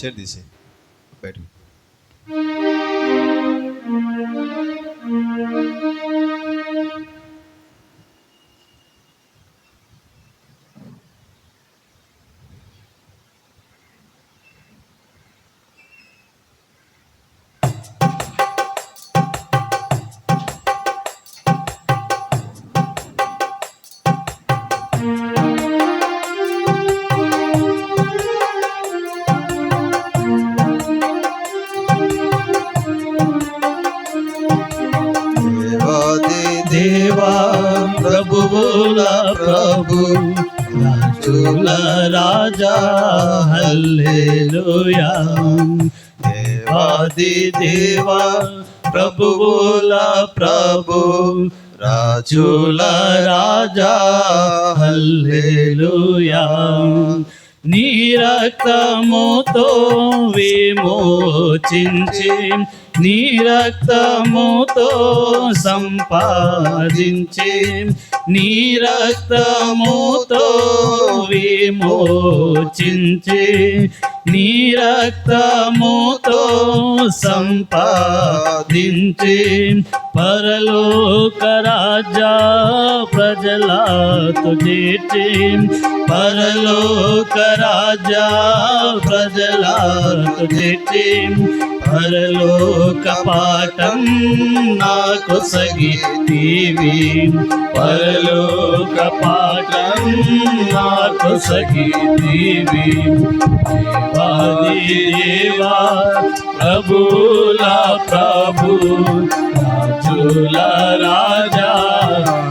Chair తీసే బయటకు. దేవా ప్రభువుల ప్రభు రాజుల రాజా హల్లెలూయా. దేవాది దేవా ప్రభువుల ప్రభు రాజుల రాజా హల్లెలూయా. నీ రక్తముతో విమోచించి నీ రక్తముతో సంపాదించి నీ రక్తముతో విమోచించి నీ రక్తముతో సంపాదించి పరలోక రాజా ప్రజలతో చేర్చి పరలోక రాజా ప్రజలతో చేర్చి పరలోక పాఠం నాకు సగితీవి పరలోక పాఠం నాకు సగితీవి. దేవాది దేవా ప్రభుల ప్రభు రాజుల రాజా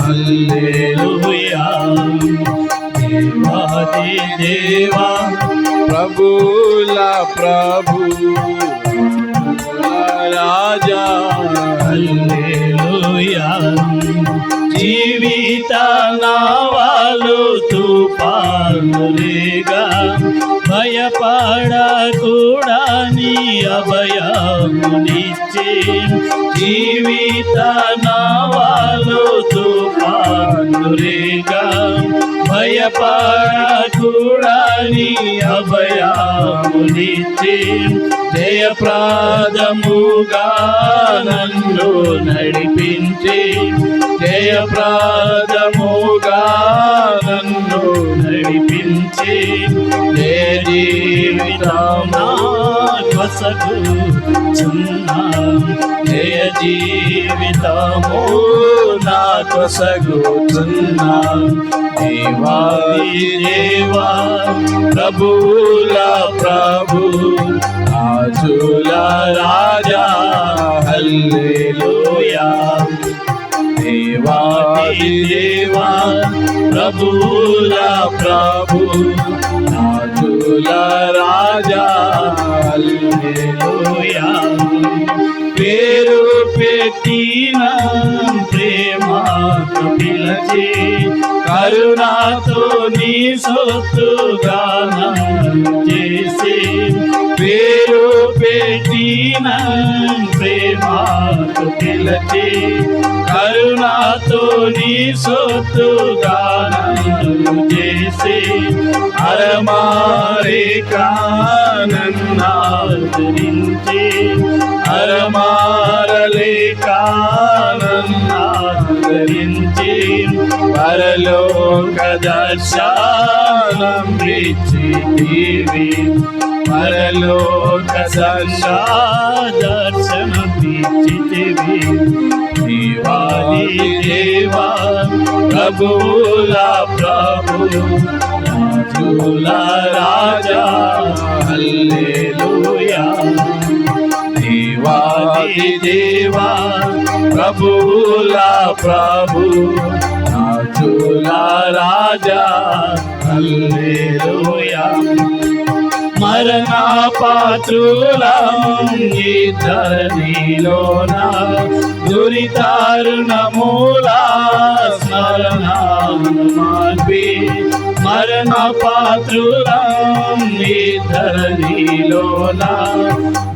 హల్లెలూయా. దేవాది దేవా ప్రభుల ప్రభు రాజా హల్లెలూయా. జీవిత నావాలు తుఫానులేగా భయపడకూడని అభయమునిచ్చి జీవిత నావాలు తుఫానులేగా భయపడకూడని అభయమునిచ్చి జయప్రదముగా నన్ను నడిపించి జయప్రదముగా నన్ను నడిపించి జయ జీవితం కొసగుచున్నా జయ జీవితము నా కొసగుచున్నా. దేవాది దేవా ప్రభుల ప్రభు రాజుల రాజా హల్లెలూయా. దేవాది దేవా ప్రభుల ప్రభు రాజుల రాజా హల్లెలూయా. పేరు పెట్టిన ప్రేమతో పిలచి కరుణాతో నీ సొత్తుగా చేసి పేరు పెట్టిన ప్రేమతో పిలచి కరుణాతో నీ సొత్తుగా చేసి అరమారేకానన్నాదరించి అరమారలేకానన్నాదరించి పరలోక దర్శనం ఇచ్చితివి పరలోక దర్శనం ఇచ్చితివి. దేవాది దేవా ప్రభుల ప్రభు రాజుల రాజా హల్లెలూయా. దేవాది దేవా ప్రభుల ప్రభు రాజుల రాజా హల్లెలూయా. మరణ పాత్రులం ఇతనిలోన దురితారుణమూల స్మరణాన్ని మరణ పాత్రులం ఈ ధరణిలోన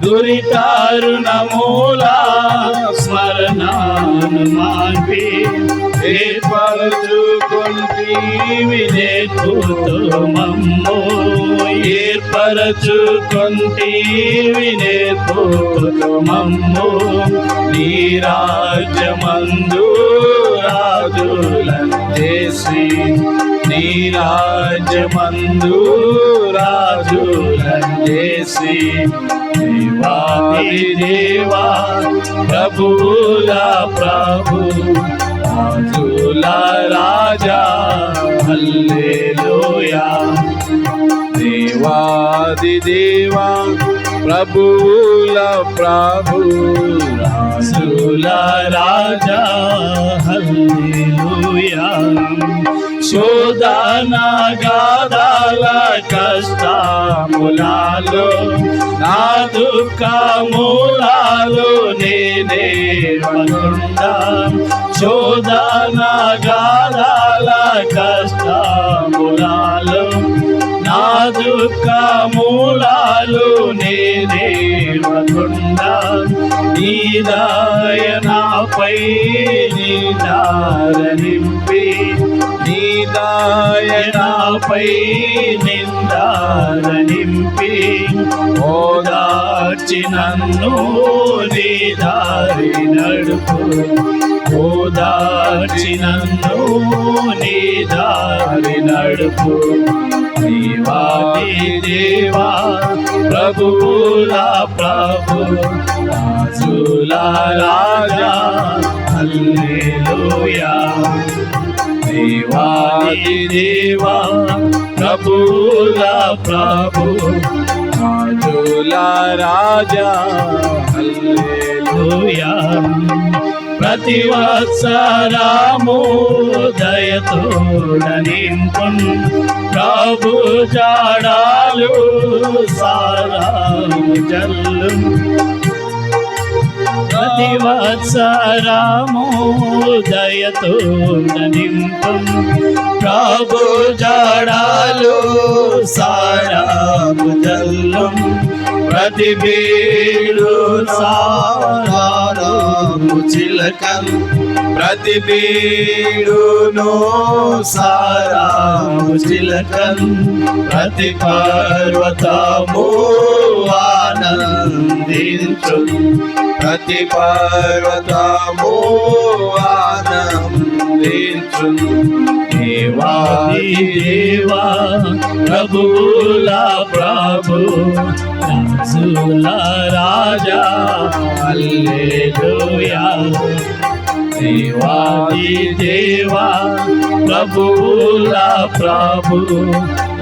దురితారుణమూల స్మరణాను మాపి ఏర్పరచుకొంటివి నేర్పుతో మమ్ము ఏర్పరచుకొంటివి నేర్పుతో మమ్ము నీ రాజ్యమందు రాజులను చేసి నీ రాజ్యమందు రాజులను చేసి దేవాది దేవా ప్రభువుల ప్రభు రాజుల రాజా హల్లెలూయా దేవాది దేవా ప్రభువుల ప్రభు రాజుల రాజా హల్లెలూయా శోధన గాదాల కష్టములలో నా దుఃఖములలో నేనే వనుండా శోధన గాదాల కష్టములలో నా దుఃఖములలో నేనే వనుండా నీ దయనాపై నిందారనింపి నీ దయనాపై నిందారనింపి ఓదార్చి నన్ను నీ దారి నడుపు ఓదార్చి నన్ను నీ దారి నడుపు దేవాది దేవా ప్రభువుల ప్రభు రాజుల రాజా హల్లెలూయా దేవాది దేవా ప్రభువుల ప్రభు రాజుల రాజా హల్లెలూయా ప్రతి వత్సరము దయతోడ నింపున్ ప్రభు జాడాలు సారాము జల్లు ప్రతి వత్సరము దయతోడ నింపున్ ప్రభు జాడాలు సారాము జల్లు ప్రతి బీడు సారాము చిలకం ప్రతి బీడును సారాము చిలకం ప్రతి పర్వతము ఆనందించు ప్రతి పర్వతము ఆనందించు దేవాది దేవా ప్రభువుల ప్రభు రాజుల రాజా హల్లెలూయా దేవాది దేవా ప్రభువుల ప్రభు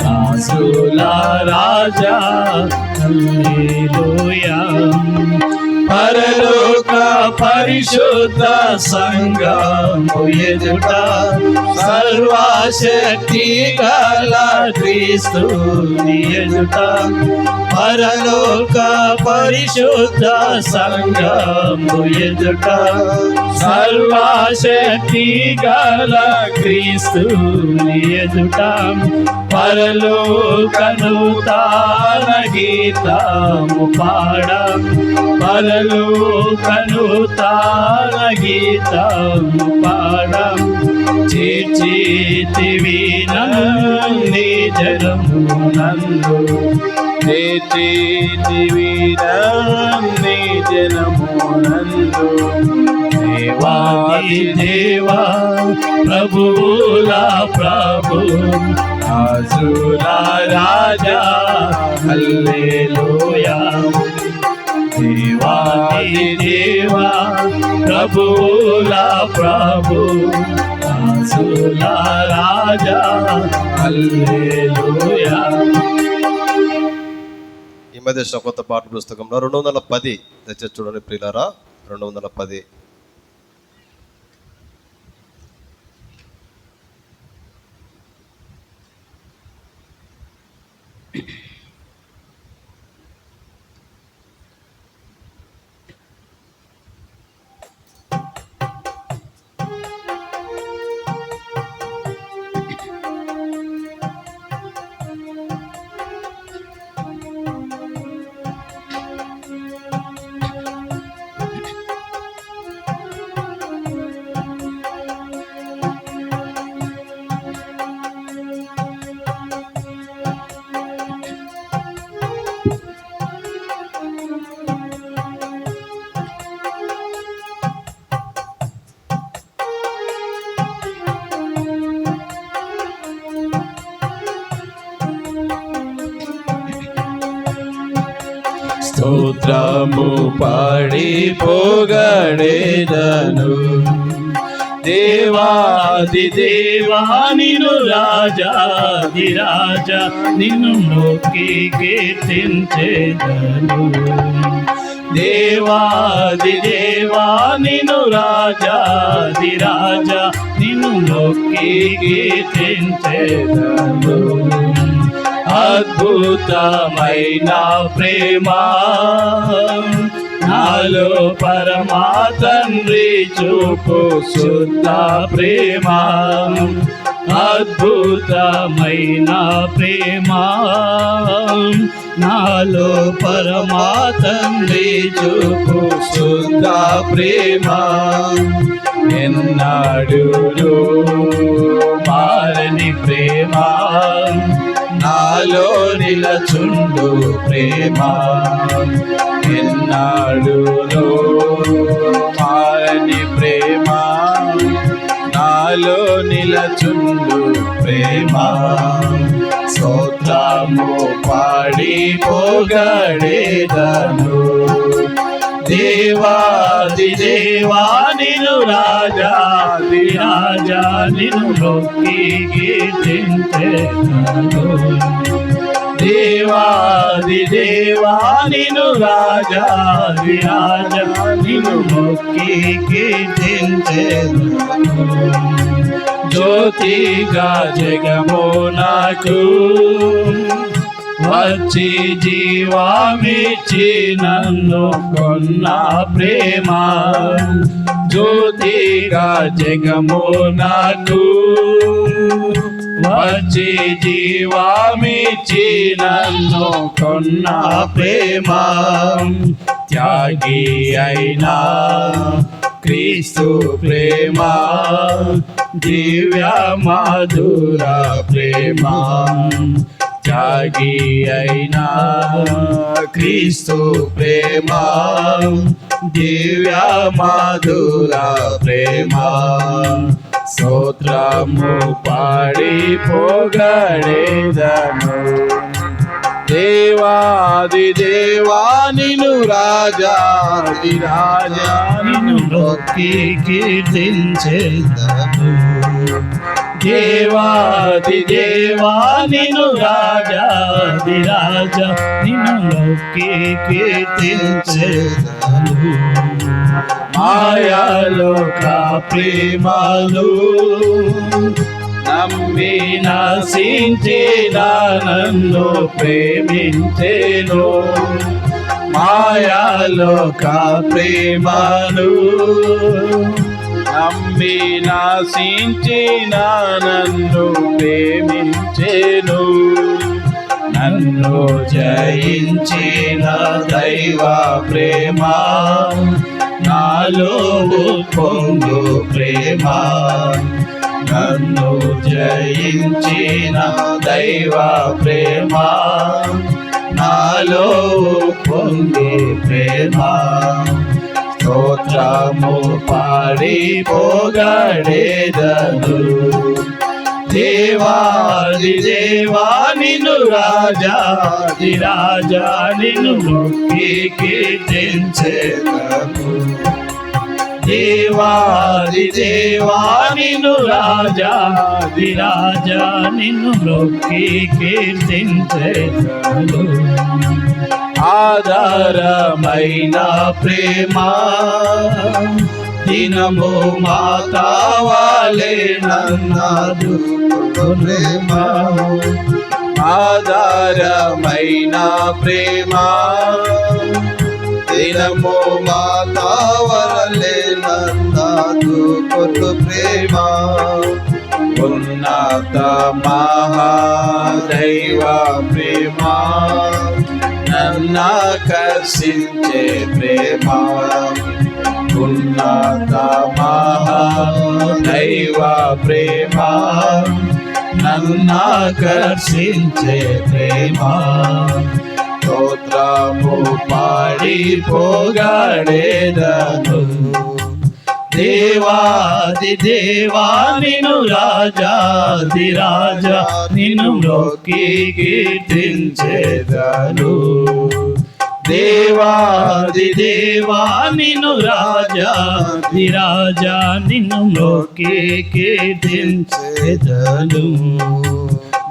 రాజుల రాజా హల్లెలూయా పరలోక పరిశుద్ధ సంఘము ఎదుట సర్వశక్తి గల క్రీస్తుని ఎదుట పరలోక పరిశుద్ధ సంఘము ఎదుట సర్వశక్తి గల క్రీస్తుని ఎదుట పరలోకను తాన గీతము పాడ పరలోకను తాన గీతము పాడ చేర్చితివి నీ జనము నందు చేర్చితివి నీ జనము నందు దేవాది దేవా ప్రభువుల ప్రభు రాజుల రాజా హల్లెలూయా దేవాది దేవా ప్రభువుల ప్రభు రాజుల రాజా హల్లెలూయా. ఈ మధ్య కొత్త పాఠ పుస్తకంలో 210 దయచేసి చూడండి ప్రియులారా. 210 210 స్తోత్రము పాడి పొగడేదను. దేవాది దేవా నిన్ను రాజాది రాజా నిన్ను నొక్కి కీర్తించేదను. దేవాది దేవా నిన్ను రాజాది రాజా నిన్ను నొక్కి కీర్తించేదను. అద్భుతమైన ప్రేమ నాలో పరమా తండ్రి చూపు శుద్ధ ప్రేమ. అద్భుతమైన ప్రేమ నాలో పరమా తండ్రి చూపు శుద్ధ ప్రేమ. ఎన్నాడు మారని ప్రేమ నాలో నిలచుండు ప్రేమ. ఎన్నాడులో మారని ప్రేమ నాలో నిలచుండు ప్రేమ. స్తోత్రము పాడి పొగడేదను. దేవాది దేవా నిన్ను రాజాది రాజా నిన్ను నొక్కి కీర్తించేదను. దేవాది దేవా నిన్ను రాజాది రాజా నిన్ను నొక్కి కీర్తించేదను. జ్యోతిగా జగము నాకు వచ్చి జీవామిచ్చి నన్ను కొన్న ప్రేమ. జ్యోతిగా జగము నాకు వచ్చి జీవామిచ్చి నన్ను కొన్న ప్రేమ. త్యాగి అయినా క్రీస్తు ప్రేమ దివ్య మధుర ప్రేమ. త్యాగి అయినా క్రీస్తు ప్రేమ దివ్య మధుర ప్రేమ. స్తోత్రము పాడి పొగడేదను. దేవాది దేవా నిన్ను రాజాది రాజా నిన్ను నొక్కి కీర్తించేదను. దేవాది దేవా నిన్ను రాజాది రాజా నిన్ను నొక్కి కీర్తించేదను. మాయాలోక ప్రేమలు నమ్మి నశించిన నన్ను ప్రేమించెను. మాయాలోక ప్రేమలు నమ్మి నశించిన నన్ను ప్రేమించెను. నన్ను జయించిన దైవ ప్రేమ నాలో పొంగు ప్రేమ. నన్ను జయించిన దైవ ప్రేమ నాలో పొంగే ప్రేమ. స్తోత్రము పాడి పొగడేదను. దేవాది దేవా నిన్ను రాజాది రాజా నిన్ను నొక్కి కీర్తించేదను. దేవాది దేవా నిన్ను రాజాది రాజా నిన్ను నొక్కి కీర్తించేదను. ఆధారమైన ప్రేమ దినము మాతావాలే నన్నదు ప్రేమ. ఆధారమైన ప్రేమ దినము మాతావాలే నన్నదు ప్రేమ. ఉన్నత మహాదైవ ప్రేమ నన్నాకర్షించే ప్రేమ. ఉన్నత మహాదైవ ప్రేమ నన్నాకర్షించే ప్రేమ. స్తోత్రము పాడి పొగడేదను. దేవాది దేవా నిన్ను రాజాది రాజా నిన్ను నొక్కి కీర్తించేదను. దేవాది దేవా నిన్ను రాజాది రాజా నిన్ను లోకే కీర్తించెదను.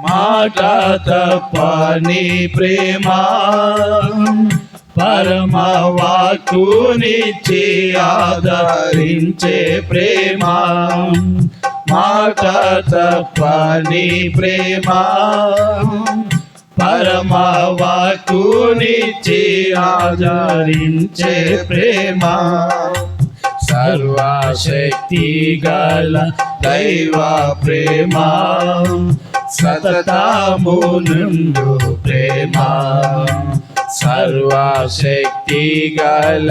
మాట తప్పని ప్రేమ పరమ వాక్కునిచ్చి ఆదరించే ప్రేమ. మాట తప్పని ప్రేమ పరమ వాక్కునిచ్చి ఆదరించే ప్రేమ. సర్వశక్తి గల దైవ ప్రేమ సతతము నుండు ప్రేమ. సర్వశక్తి గల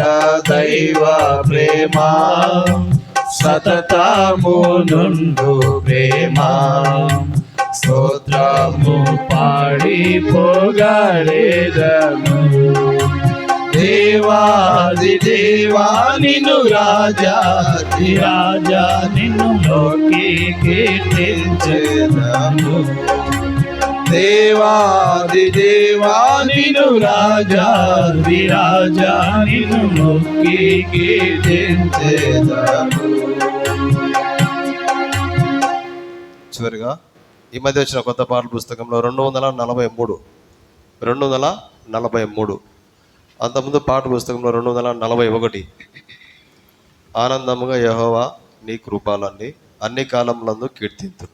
దైవ ప్రేమ సతతము నుండు ప్రేమ. స్తోత్రము పాడి పొగడెదను. దేవాది దేవా నిన్ను రాజాది రాజా నిన్ను లోకే కీర్తించెదను. దేవాది దేవా నిన్ను రాజాది రాజా నిన్ను లోకే కీర్తించెదను. చివరిగా ఈ మధ్య వచ్చిన కొత్త పాటల పుస్తకంలో 243 అంతకుముందు పాట పుస్తకంలో 241 ఆనందముగా యెహోవా నీ కృపలన్నీ అన్ని కాలములందు కీర్తింతు.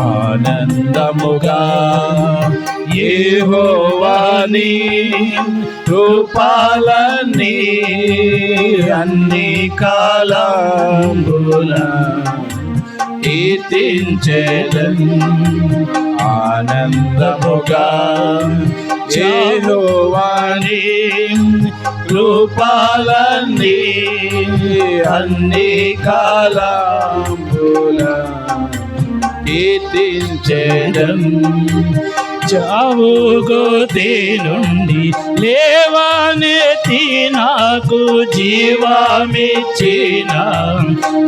ఆనందముగా యెహోవా నీ కృపలన్నీ అన్ని కాలముల కీర్తించెదను. ఆనందముగా యెహోవా నీ కృపలన్నీ అన్ని కాలముల కీర్తించెదను. చావు గోతి నుండి లేవనెత్తి నాకు జీవమిచ్చిన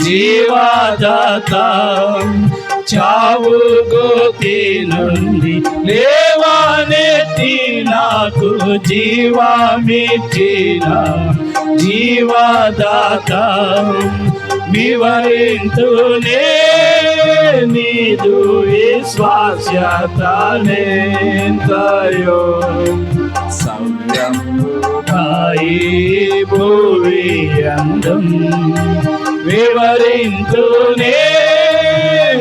జీవదాత. చావు గోతి నుండి లేవనెత్తి నాకు జీవమిచ్చిన జీవదాత. వివరింతునే నీదు విశ్వాస్యతనెంతయో సవ్యముగాయి భూమి అందం. వివరింతునే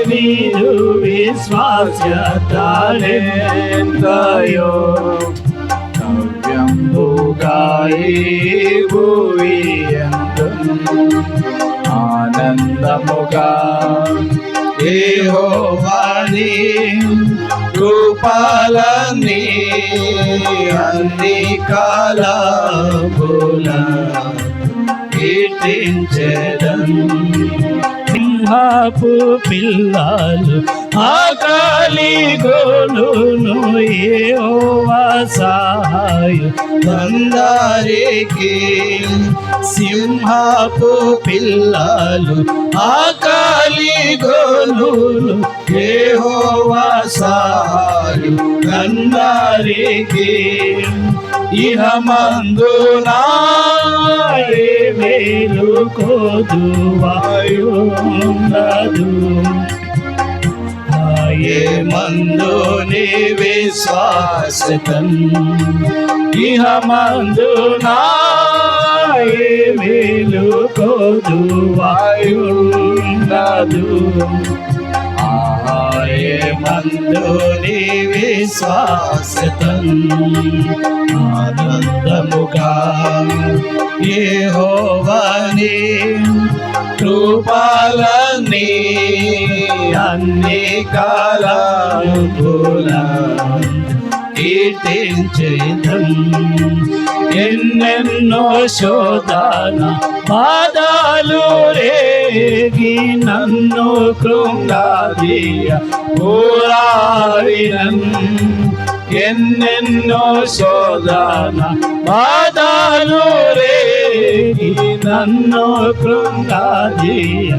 నీదు విశ్వాస్యతనెంతయో సవ్యముగాయి భూమి అందం. ఆనందముగా యెహోవా నీ కృపలన్నీ అన్ని కాలముల కీర్తించెదను. సింహపు పిల్లలు ఆకలి గోలును యెహోవా సహాయం అందరికి. సింహపు పిల్లలు ఆకలి గోలును యెహోవా సహాయం అందరికి. ఇహమందునా మేలు కోదువాయుండదు. ఏ మందుని విశ్వాసతం ఇహమందునా మేలు కోదువాయుండదు. ఏ మందుని విశ్వాసతం ఆనందముగా యెహోవా నీ కృపలన్నీ అన్ని కాలముల కీర్తించేదం. ఎన్నెన్నో శోధన బాధలు రేగి నన్ను కృంగాదీయ పోరాడినన్. ఎన్నెన్నో శోధన బాధలు రేగి నన్ను కృంగాదీయ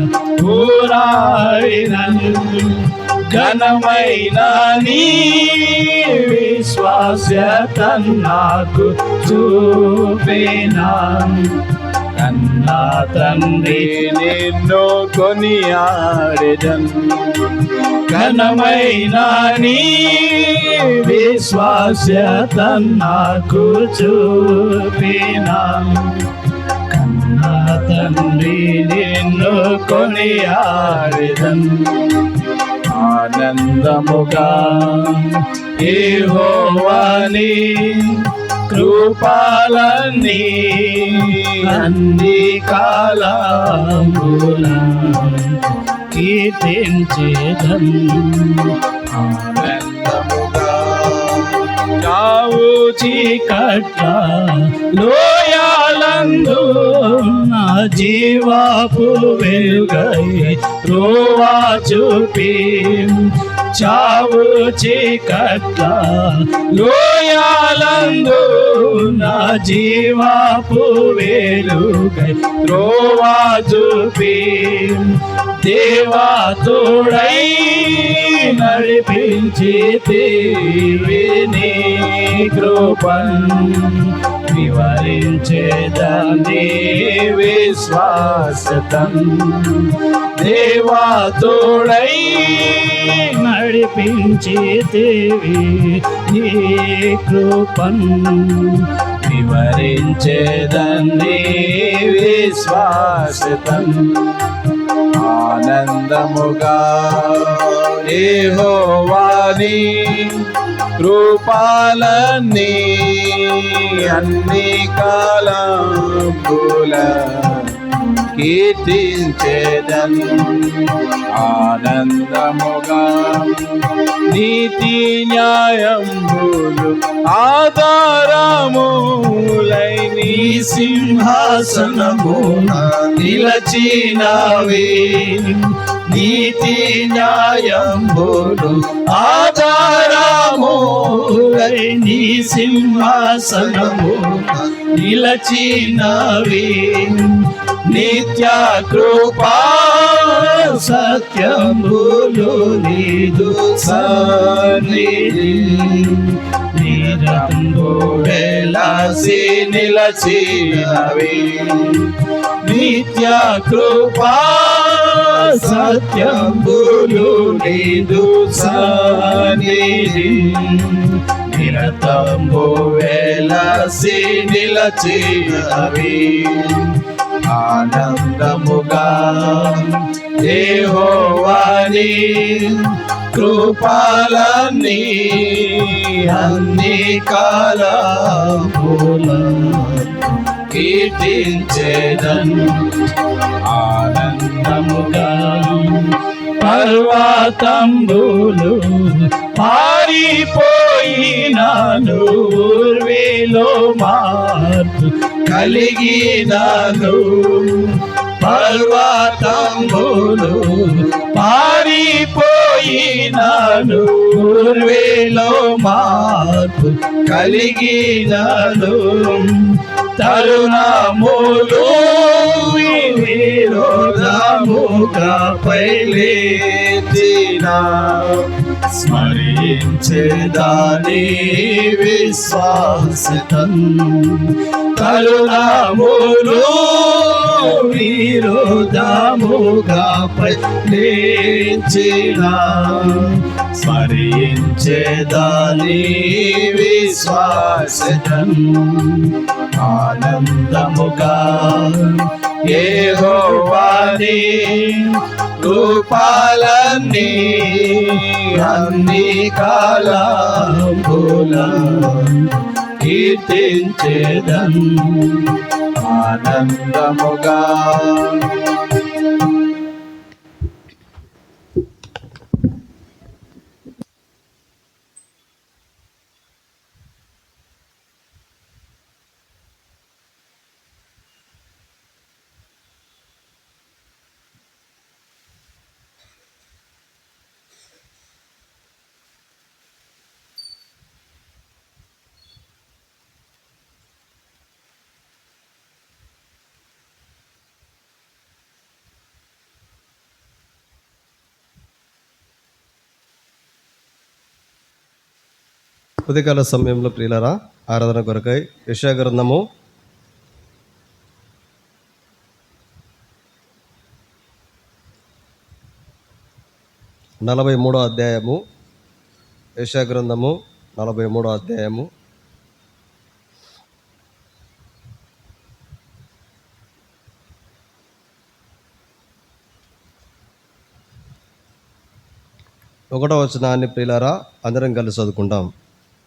పోరాడినన్. ఘనమైన నీ విశ్వాస్యత నాకు చూపినా. కన్నా తండ్రి నిన్ను కొనియాడెదన్. ఘనమైన నీ విశ్వాస్యత నాకు చూపినా. కన్నా తండ్రి నిన్ను కొనియాడెదన్. ఆనందముగా యెహోవాని కృపలన్నీ అన్ని కాలముల కీర్తించేదన్. ఆనందముగా చావు చీకట్ల లోయాలందు నా జీవాపు వెలుగై త్రోవా చూపి. చావు చీకట్ల లోయాలందు నా జీవాపు వెలుగై త్రోవా చూపి. దేవా తోడై నడిపించి నీ కృపన్ వివరించేదాన్ని విశ్వాసతం. దేవా తోడై నడిపించి నీ కృపన్ వివరించేదాన్ని విశ్వాసతం. ఆనందముగా యెహోవాని కృపలన్నీ అన్ని కాలముల కీర్తించేదన్. ఆనందముగా నీతి న్యాయములు ఆధారములై నీ సింహాసనమున నిలచినవి. నీతి న్యాయములు ఆధారములై నీ సింహాసనమున నిలచినవి. నిత్య కృపా సత్యములు నీదు సన్నిధి. నిరంబు వెలసి నిలచినవి. నిత్య కృపా సత్యములు నీదు సన్నిధి. నిరతంబు వెలసి నిలచినవి. ఆనందముగా యెహోవాని కృపలన్నీ అన్ని కాలముల కీర్తించేదన్. ఆనందముగా పర్వతంబులు పారిపోయినాను. ఊర్వేలో మార్పు కలిగినాను. పర్వతంబులు పారిపోయినాను. ఊర్వేలో మార్పు కలిగినాను. తరుణములు విరోధముగా లేచిన స్మరించేదాని విశ్వాసతం. తరుణములు విరోధముగా లేచిన స్మరించేదాని విశ్వాసతం. ఆనందముగా యెహోవాని కృపలన్నీ అన్ని కాలముల కీర్తించేదన్. ఆనందముగా ఉదయకాల సమయంలో ప్రియులారా ఆరాధన కొరకై యెషయా గ్రంథము 43వ అధ్యాయము. యెషయా గ్రంథము 43వ అధ్యాయము. ఒకటో వచనాన్ని ప్రియులారా అందరం కలిసి చదువుకుంటాం.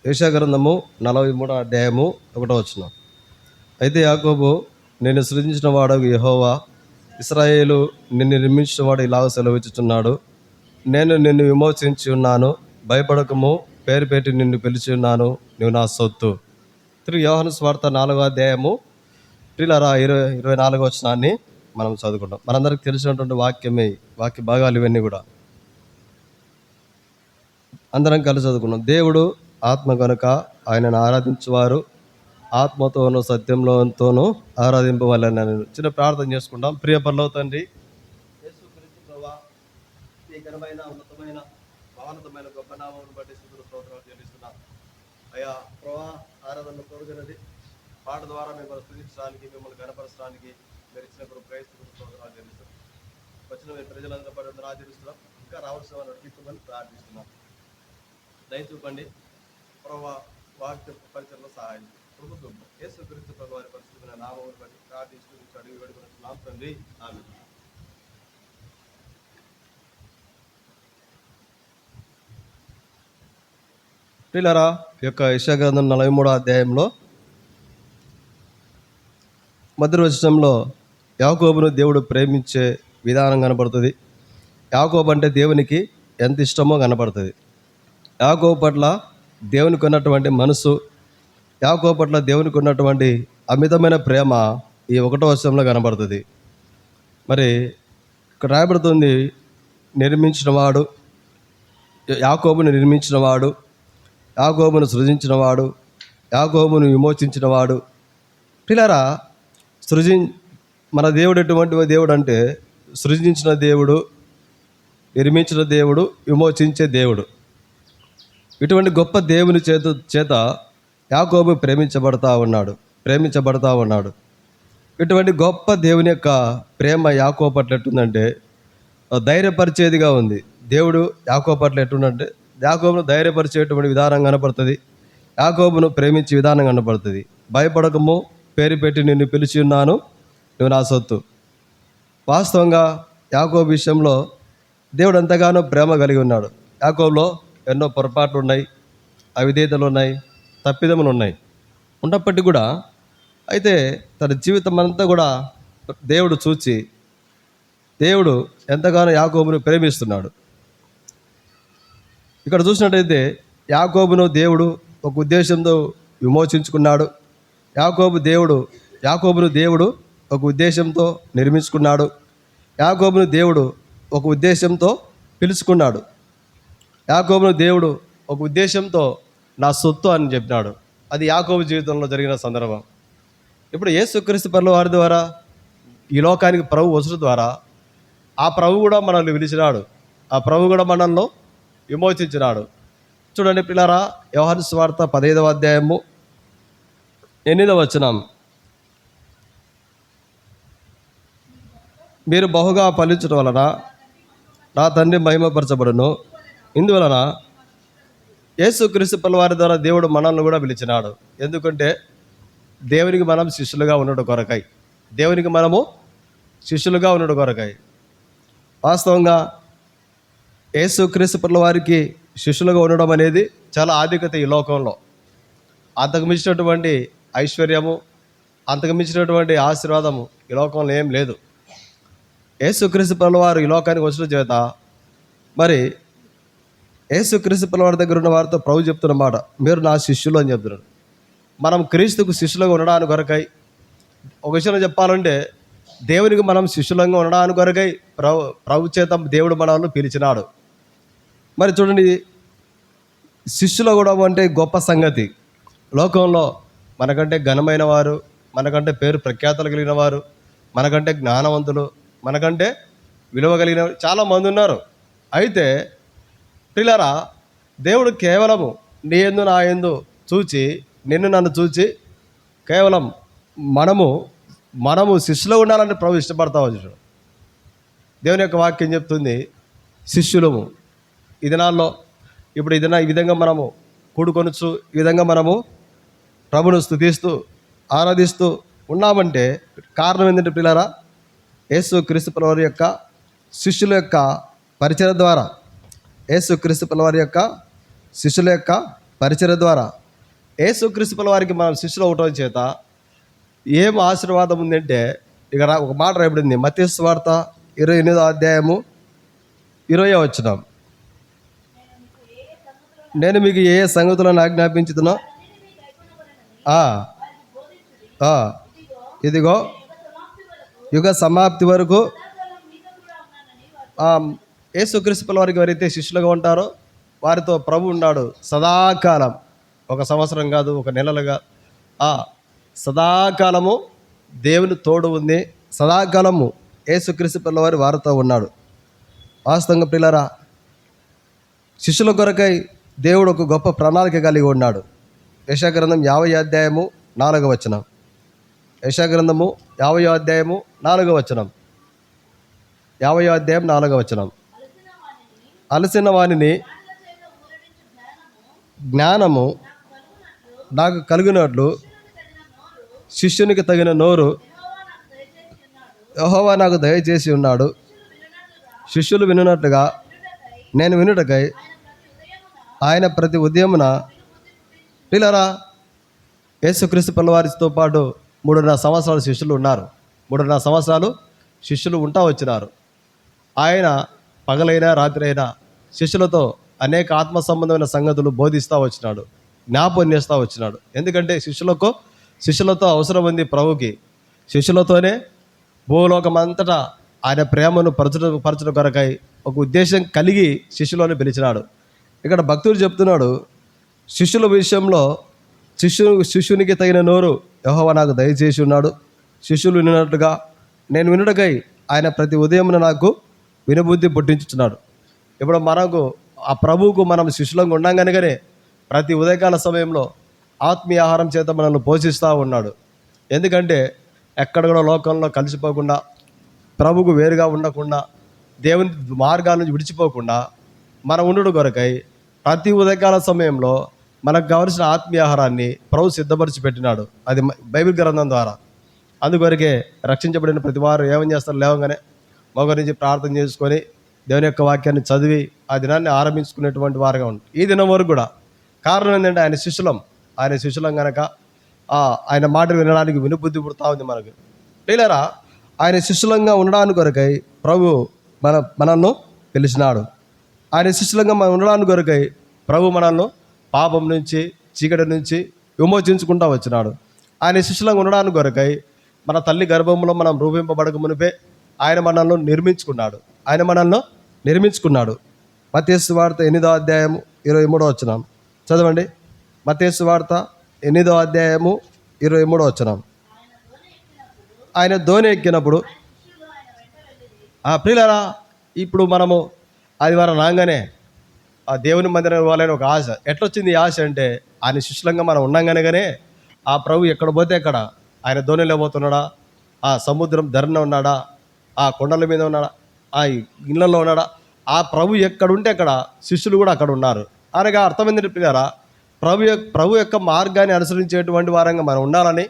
యెషయా గ్రంథము 43వ అధ్యాయము 1వ వచనం. అయితే యాకోబు నిన్ను సృజించిన వాడు యెహోవా, ఇశ్రాయేలు నిన్ను నిర్మించిన వాడు ఇలాగ సెలవిచ్చుచున్నాడు, నేను నిన్ను విమోచించి ఉన్నాను, భయపడకము, పేరు పెట్టి నిన్ను పిలిచి ఉన్నాను, నువ్వు నా సొత్తు. యోహాను సువార్త 4వ అధ్యాయము ప్రియులారా 24వ వచనాన్ని మనం చదువుకుంటాం. మనందరికి తెలిసినటువంటి వాక్య భాగాలు ఇవన్నీ కూడా అందరం కలిసి చదువుకున్నాం. దేవుడు ఆత్మ కనుక ఆయనను ఆరాధించువారు ఆత్మతోనూ సత్యంలోతోనూ ఆరాధింపవాలని చిన్న ప్రార్థన చేసుకుంటాం. ప్రియ పరలోక తండ్రి, యేసుక్రీస్తు ప్రభువా, ఈ ఘనమైన ఉన్నతమైన మహోన్నతమైన గొప్ప నామమును బట్టి స్తుతులు స్తోత్రాలు చెల్లిస్తున్నాం. అయ్యా ప్రభువా, ఆరాధనలో కోరుకున్నది పాట ద్వారా మిమ్మల్ని స్తుతించడానికి, మిమ్మల్ని గణపరచడానికి మీరు ఇచ్చిన క్రైస్తవులు స్తోత్రాలు చెల్లిస్తున్నాం. వచ్చిన మీ ప్రజలందరూ పడి ఆచరిస్తున్నాం. ఇంకా రావాల్సిన వారిని నడిపించమని ప్రార్థిస్తున్నాం. దయచూపండి ప్రభువా, వాక్య పరిచయంలో సహాయం ప్రభుత్వం యేసుక్రీస్తు ప్రభు వారి పరిస్థితున్న నామమును బట్టి ప్రార్థిస్తూ అడిగి వేడుకుంటున్నాం తండ్రి, ఆమేన్. ప్రియులారా, ఈ యొక్క యెషయా గ్రంథం 43వ అధ్యాయంలో మొదటి వచనంలో యాకోబును దేవుడు ప్రేమించే విధానం కనపడుతుంది. యాకోబు అంటే దేవునికి ఎంత ఇష్టమో కనపడుతుంది. యాకోబు పట్ల దేవునికి ఉన్నటువంటి మనసు, యాకోబు పట్ల దేవునికి ఉన్నటువంటి అమితమైన ప్రేమ ఈ 1వ వచనంలో కనబడుతుంది. మరి ఇక్కడ రాయబడుతుంది, నిర్మించినవాడు, యాకోబును నిర్మించినవాడు, యాకోబును సృజించినవాడు, యాకోబును విమోచించినవాడు. పిల్లరా, మన దేవుడు ఎటువంటి దేవుడు అంటే సృజించిన దేవుడు, నిర్మించిన దేవుడు, విమోచించే దేవుడు. ఇటువంటి గొప్ప దేవుని చేత యాకోబు ప్రేమించబడతా ఉన్నాడు. ఇటువంటి గొప్ప దేవుని యొక్క ప్రేమ యాకోబు పట్ల ఎట్టుందంటే ధైర్యపరిచేదిగా ఉంది. దేవుడు యాకోబు పట్ల ఎట్టుందంటే యాకోబును ధైర్యపరిచేటువంటి విధానం కనపడుతుంది. యాకోబును ప్రేమించే విధానం కనపడుతుంది. భయపడకము, పేరు పెట్టి నిన్ను పిలిచి ఉన్నాను, నువ్వు నా సొత్తు. వాస్తవంగా యాకోబు విషయంలో దేవుడు ఎంతగానో ప్రేమ కలిగి ఉన్నాడు. యాకోబులో ఎన్నో పొరపాట్లు ఉన్నాయి, అవిధేయతలు ఉన్నాయి, తప్పిదములు ఉన్నాయి. ఉన్నప్పటికీ కూడా అయితే తన జీవితం అంతా కూడా దేవుడు చూచి దేవుడు ఎంతగానో యాకోబును ప్రేమిస్తున్నాడు. ఇక్కడ చూసినట్టయితే యాకోబును దేవుడు ఒక ఉద్దేశంతో విమోచించుకున్నాడు. యాకోబును దేవుడు ఒక ఉద్దేశంతో నిర్మించుకున్నాడు. యాకోబును దేవుడు ఒక ఉద్దేశంతో పిలుచుకున్నాడు. యాకోబును దేవుడు ఒక ఉద్దేశంతో నా సొత్తు అని చెప్పినాడు. అది యాకోబు జీవితంలో జరిగిన సందర్భం. ఇప్పుడు యేసుక్రీస్తు ప్రభువు వారి ద్వారా ఈ లోకానికి ప్రభు వసుడు ద్వారా ఆ ప్రభు కూడా మనల్ని పిలిచినాడు. ఆ ప్రభు కూడా మనల్ని విమోచించినాడు. చూడండి పిల్లరా, యోహాను సువార్త 15వ అధ్యాయము 8వ వచనం. మీరు బహుగా ఫలించడం వలన నా తండ్రి మహిమపరచబడును. ఇందువలన యేసుక్రీస్తు ప్రభువు వారి ద్వారా దేవుడు మనల్ని కూడా పిలిచినాడు. ఎందుకంటే దేవునికి మనం శిష్యులుగా ఉండడం కొరకై. వాస్తవంగా యేసుక్రీస్తు ప్రభువు వారికి శిష్యులుగా ఉండడం అనేది చాలా ఆధిక్యత ఈ లోకంలో. అంతకు మించినటువంటి ఐశ్వర్యము, అంతకు మించినటువంటి ఆశీర్వాదము ఈ లోకంలో ఏం లేదు. యేసుక్రీస్తు ప్రభువు వారు ఈ లోకానికి వచ్చిన చేత మరి యేసుక్రీస్తు ప్రభువు వారి దగ్గర ఉన్న వారితో ప్రభు చెప్తున్న మాట, మీరు నా శిష్యులు అని చెప్తున్నాడు. మనం క్రీస్తుకు శిష్యులుగా ఉండడానికి కొరకై, ఒక విషయం చెప్పాలంటే దేవునికి మనం శిష్యులంగా ఉండడానికి కొరకై ప్రభు చేత దేవుడు మనల్ని పిలిచినాడు. మరి చూడండి, శిష్యులు కూడా అంటే గొప్ప సంగతి. లోకంలో మనకంటే ఘనమైన వారు, మనకంటే పేరు ప్రఖ్యాతలు కలిగిన వారు, మనకంటే జ్ఞానవంతులు, మనకంటే విలువ కలిగిన చాలామంది ఉన్నారు. అయితే ప్రియులారా, దేవుడు కేవలము నీ యందు నా యందు చూచి నన్ను చూచి కేవలం మనము శిష్యులో ఉండాలని ప్రభు ఇష్టపడతా వచ్చాడు. దేవుని యొక్క వాక్యం చెప్తుంది శిష్యులము. ఈ దినాల్లో ఇప్పుడు ఈ విధంగా మనము కూడుకొనొచ్చు, ఈ విధంగా మనము ప్రభును స్తుతిస్తూ ఆరాధిస్తూ ఉన్నామంటే కారణం ఏంటంటే పిల్లరా, యేసు క్రీస్తు వారి యొక్క శిష్యుల యొక్క పరిచయ ద్వారా, యేసు క్రీస్తు వారి యొక్క శిష్యుల యొక్క పరిచయ ద్వారా యేసు క్రీస్తు వారికి మనం శిష్యులు అవటం చేత ఏం ఆశీర్వాదం ఉందంటే, ఇక ఒక మాట రాయబడింది మత్తయి సువార్త 28వ అధ్యాయము 20వ వచనం. నేను మీకు ఏ సంగతులను ఆజ్ఞాపించుతున్నా ఇదిగో యుగ సమాప్తి వరకు యేసుక్రీస్తు వారికి ఎవరైతే శిష్యులుగా ఉంటారో వారితో ప్రభు ఉన్నాడు సదాకాలం. ఒక సంవత్సరం కాదు, ఒక నెలలుగా, సదాకాలము దేవుని తోడు ఉంది. సదాకాలము యేసుక్రీస్తు వారి వారితో ఉన్నాడు. వాస్తవంగా పిల్లరా, శిష్యుల కొరకై దేవుడు ఒక గొప్ప ప్రణాళిక కలిగి ఉన్నాడు. యెషయా గ్రంథం 50వ అధ్యాయము 4వ వచనం. యెషయా గ్రంథము 50వ అధ్యాయము 4వ వచనం. 50వ అధ్యాయం 4వ వచనం. అలసిన వానిని జ్ఞానము నాకు కలిగినట్లు శిష్యునికి తగిన నోరు యెహోవా నాకు దయచేసి ఉన్నాడు. శిష్యులు వినున్నట్లుగా నేను వినుటకై ఆయన ప్రతి ఉదయమున పిల్లరా, యేసుక్రీస్తు పిల్లవారితో పాటు 3.5 సంవత్సరాలు శిష్యులు ఉన్నారు. 3.5 సంవత్సరాలు శిష్యులు ఉంటా వచ్చినారు. ఆయన పగలైనా రాత్రి అయినా శిష్యులతో అనేక ఆత్మ సంబంధమైన సంగతులు బోధిస్తూ వచ్చినాడు, జ్ఞాపకం చేస్తూ వచ్చినాడు. ఎందుకంటే శిష్యులతో అవసరం ఉంది ప్రభుకి. శిష్యులతోనే భూలోకం అంతటా ఆయన ప్రేమను పరచడం కొరకై ఒక ఉద్దేశం కలిగి శిష్యులను పిలిచినాడు. ఇక్కడ భక్తుడు చెప్తున్నాడు, శిష్యుల విషయంలో శిష్యునికి తగిన నోరు యెహోవా నాకు దయచేసి ఉన్నాడు. శిష్యులు వినున్నట్లుగా నేను వినుటకై ఆయన ప్రతి ఉదయమున నాకు వినుబుద్ధి పుట్టించుతున్నాడు. ఇప్పుడు మనకు ఆ ప్రభువుకు మనం శిష్యులంగా ఉండంగానే ప్రతి ఉదయకాల సమయంలో ఆత్మీయ ఆహారం చేత మనల్ని పోషిస్తూ ఉన్నాడు. ఎందుకంటే ఎక్కడ కూడా లోకంలో కలిసిపోకుండా, ప్రభువుకు వేరుగా ఉండకుండా, దేవుని మార్గాల నుంచి విడిచిపోకుండా మన ఉండు కొరకై ప్రతి ఉదయకాల సమయంలో మనకు కావలసిన ఆత్మీయ ఆహారాన్ని ప్రభు సిద్ధపరిచి పెట్టినాడు. అది బైబిల్ గ్రంథం ద్వారా. అందుకొరకే రక్షించబడిన ప్రతి వారు ఏమని చేస్తారు, లేవగానే మొగరించి ప్రార్థన చేసుకొని దేవుని యొక్క వాక్యాన్ని చదివి ఆ దినాన్ని ఆరంభించుకునేటువంటి వారుగా ఉంది ఈ దినం వరకు కూడా. కారణం ఏంటంటే ఆయన శిష్యులం కనుక ఆయన మాటలు వినడానికి వినుబుద్ధి పుడతా ఉంది మనకు. పిల్లరా, ఆయన శిష్యులంగా ఉండడానికి కొరకై ప్రభు మనల్ని పిలిచినాడు. ఆయన శిష్యులంగా మనం ఉండడానికి కొరకై ప్రభు మనల్ని పాపం నుంచి, చీకటి నుంచి విమోచించుకుంటూ వచ్చినాడు. ఆయన శిష్యులంగా ఉండడానికి కొరకై మన తల్లి గర్భంలో మనం రూపింపబడక మునిపే ఆయన మనల్ని నిర్మించుకున్నాడు. మత్తయి సువార్త 8వ అధ్యాయము 23వ వచనం చదవండి. మత్తయి సువార్త 8వ అధ్యాయము 23వ వచనం. ఆయన ధోని ఎక్కినప్పుడు ప్రియులారా, ఇప్పుడు మనము ఆదివారం రాగానే ఆ దేవుని మందిరం ఇవ్వాలని ఒక ఆశ. ఎట్లొచ్చింది ఈ ఆశ అంటే, ఆయన శిష్యులంగా మనం ఉండంగానే ఆ ప్రభు ఎక్కడ పోతే అక్కడ ఆయన ధోనిలో పోతున్నాడా, ఆ సముద్రం ధరణ ఉన్నాడా, ఆ కొండల మీద ఉన్నాడా, ఆ ఇళ్లలో ఉన్నాడా, ఆ ప్రభు ఎక్కడుంటే అక్కడ శిష్యులు కూడా అక్కడ ఉన్నారు. అనగా అర్థమైంది పిల్లారా, ప్రభు యొక్క మార్గాన్ని అనుసరించేటువంటి వారంగా మనం ఉండాలని,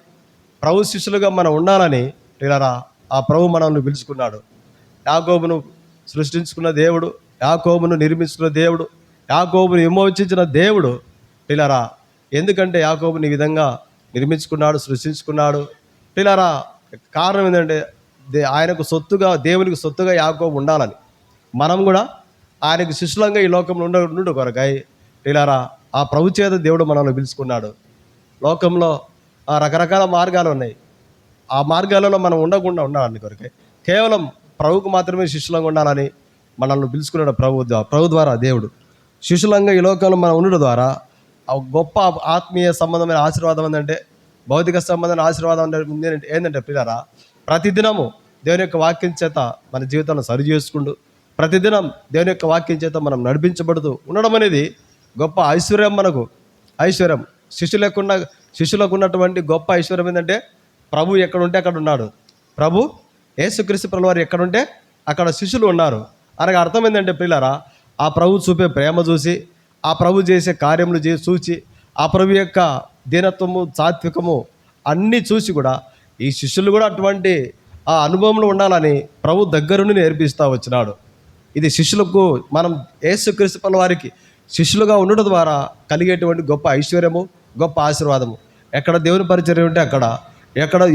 ప్రభు శిష్యులుగా మనం ఉండాలని పిల్లారా ఆ ప్రభు మనల్ని పిలుచుకున్నాడు. యాకోబును సృష్టించుకున్న దేవుడు, యాకోబును నిర్మించుకున్న దేవుడు, యాకోబును విమోచించిన దేవుడు పిల్లారా. ఎందుకంటే యాకోబుని ఈ విధంగా నిర్మించుకున్నాడు, సృష్టించుకున్నాడు పిల్లారా. కారణం ఏంటంటే ఆయనకు సొత్తుగా, దేవునికి సొత్తుగా యాకోబు ఉండాలని. మనం కూడా ఆయనకు శిష్యులంగా ఈ లోకంలో ఉండు కొరకై పిల్లారా ఆ ప్రభు చేత దేవుడు మనల్ని పిలుచుకున్నాడు. లోకంలో రకరకాల మార్గాలు ఉన్నాయి. ఆ మార్గాలలో మనం ఉండకుండా ఉండాలని కొరకై కేవలం ప్రభువుకు మాత్రమే శిష్యులంగా ఉండాలని మనల్ని పిలుచుకున్నాడు ప్రభు ద్వారా. దేవుడు శిష్యులంగా ఈ లోకంలో మనం ఉండడం ద్వారా గొప్ప ఆత్మీయ సంబంధమైన ఆశీర్వాదం ఏంటంటే, భౌతిక సంబంధమైన ఆశీర్వాదం ఏంటంటే పిల్లరా, ప్రతిదినము దేవుని యొక్క వాక్యం చేత మన జీవితాన్ని సరి చేసుకుంటూ, ప్రతిదినం దేవుని యొక్క వాక్యం చేత మనం నడిపించబడుతూ ఉండడం అనేది గొప్ప ఐశ్వర్యం మనకు. ఐశ్వర్యం. శిష్యులకు ఉన్నటువంటి గొప్ప ఐశ్వర్యం ఏంటంటే ప్రభు ఎక్కడ ఉంటే అక్కడ ఉన్నాడు. ప్రభు యేసుక్రీస్తు ప్రభువు వారు ఎక్కడుంటే అక్కడ శిష్యులు ఉన్నారు. అనగా అర్థం ఏంటంటే ప్రియులారా, ఆ ప్రభు చూపే ప్రేమ చూసి, ఆ ప్రభు చేసే కార్యములు చూసి, ఆ ప్రభు యొక్క దీనత్వము, సాత్వికము అన్నీ చూసి కూడా ఈ శిష్యులు కూడా అటువంటి ఆ అనుభవంలో ఉండాలని ప్రభు దగ్గరుండి నేర్పిస్తూ వచ్చినాడు. ఇది శిష్యులకు, మనం యేసుక్రీస్తు ప్రభువు వారికి శిష్యులుగా ఉండడం ద్వారా కలిగేటువంటి గొప్ప ఐశ్వర్యము, గొప్ప ఆశీర్వాదము. ఎక్కడ దేవుని పరిచర్య ఉంటే అక్కడ,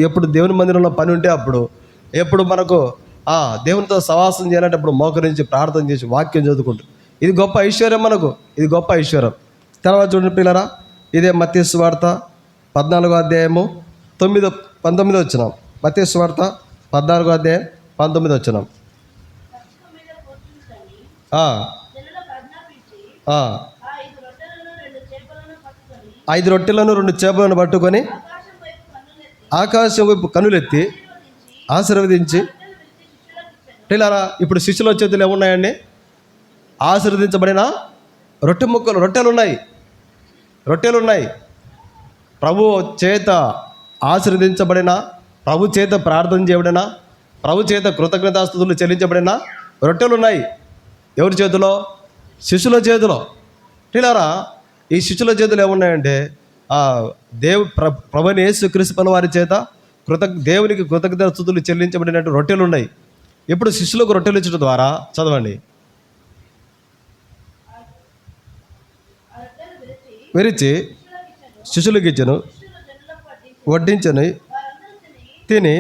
ఎప్పుడు దేవుని మందిరంలో పని ఉంటే అప్పుడు, ఎప్పుడు మనకు దేవునితో సవాసం చేయాలంటే అప్పుడు మోకరించి ప్రార్థన చేసి వాక్యం చదువుకుంటూ, ఇది గొప్ప ఐశ్వర్యం మనకు. ఇది గొప్ప ఐశ్వర్యం. తర్వాత చూడండి పిల్లరా, ఇదే మత్తయి సువార్త 14వ అధ్యాయము 19 వచ్చినాం. మత్తయి సువార్త 14వ అధ్యాయం 19 వచ్చినాం. ఐదు రొట్టెలను 2 చేపలను పట్టుకొని ఆకాశం వైపు కన్నులెత్తి ఆశీర్వదించి, పిల్లరా ఇప్పుడు శిష్యుల చేతులు ఏమున్నాయండి? ఆశీర్వదించబడిన రొట్టెలు ఉన్నాయి. ప్రభు చేత ఆశీర్వదించబడిన, ప్రభు చేత ప్రార్థన చేయబడిన, ప్రభు చేత కృతజ్ఞతాస్తుతులు చెల్లించబడిన రొట్టెలు ఉన్నాయి. ఎవరి చేతిలో? శిష్యుల చేతిలో. పిల్లరా, ఈ శిష్యుల చేతులు ఏమున్నాయంటే ప్రభువైన యేసుక్రీస్తు ప్రభువు వారి చేత దేవునికి కృతజ్ఞతాస్తుతులు చెల్లించబడినట్టు రొట్టెలు ఉన్నాయి. ఇప్పుడు శిష్యులకు రొట్టెలు ఇచ్చడం ద్వారా, చదవండి, విరిచి శిష్యులకు ఇచ్చను, వడ్డించని తిని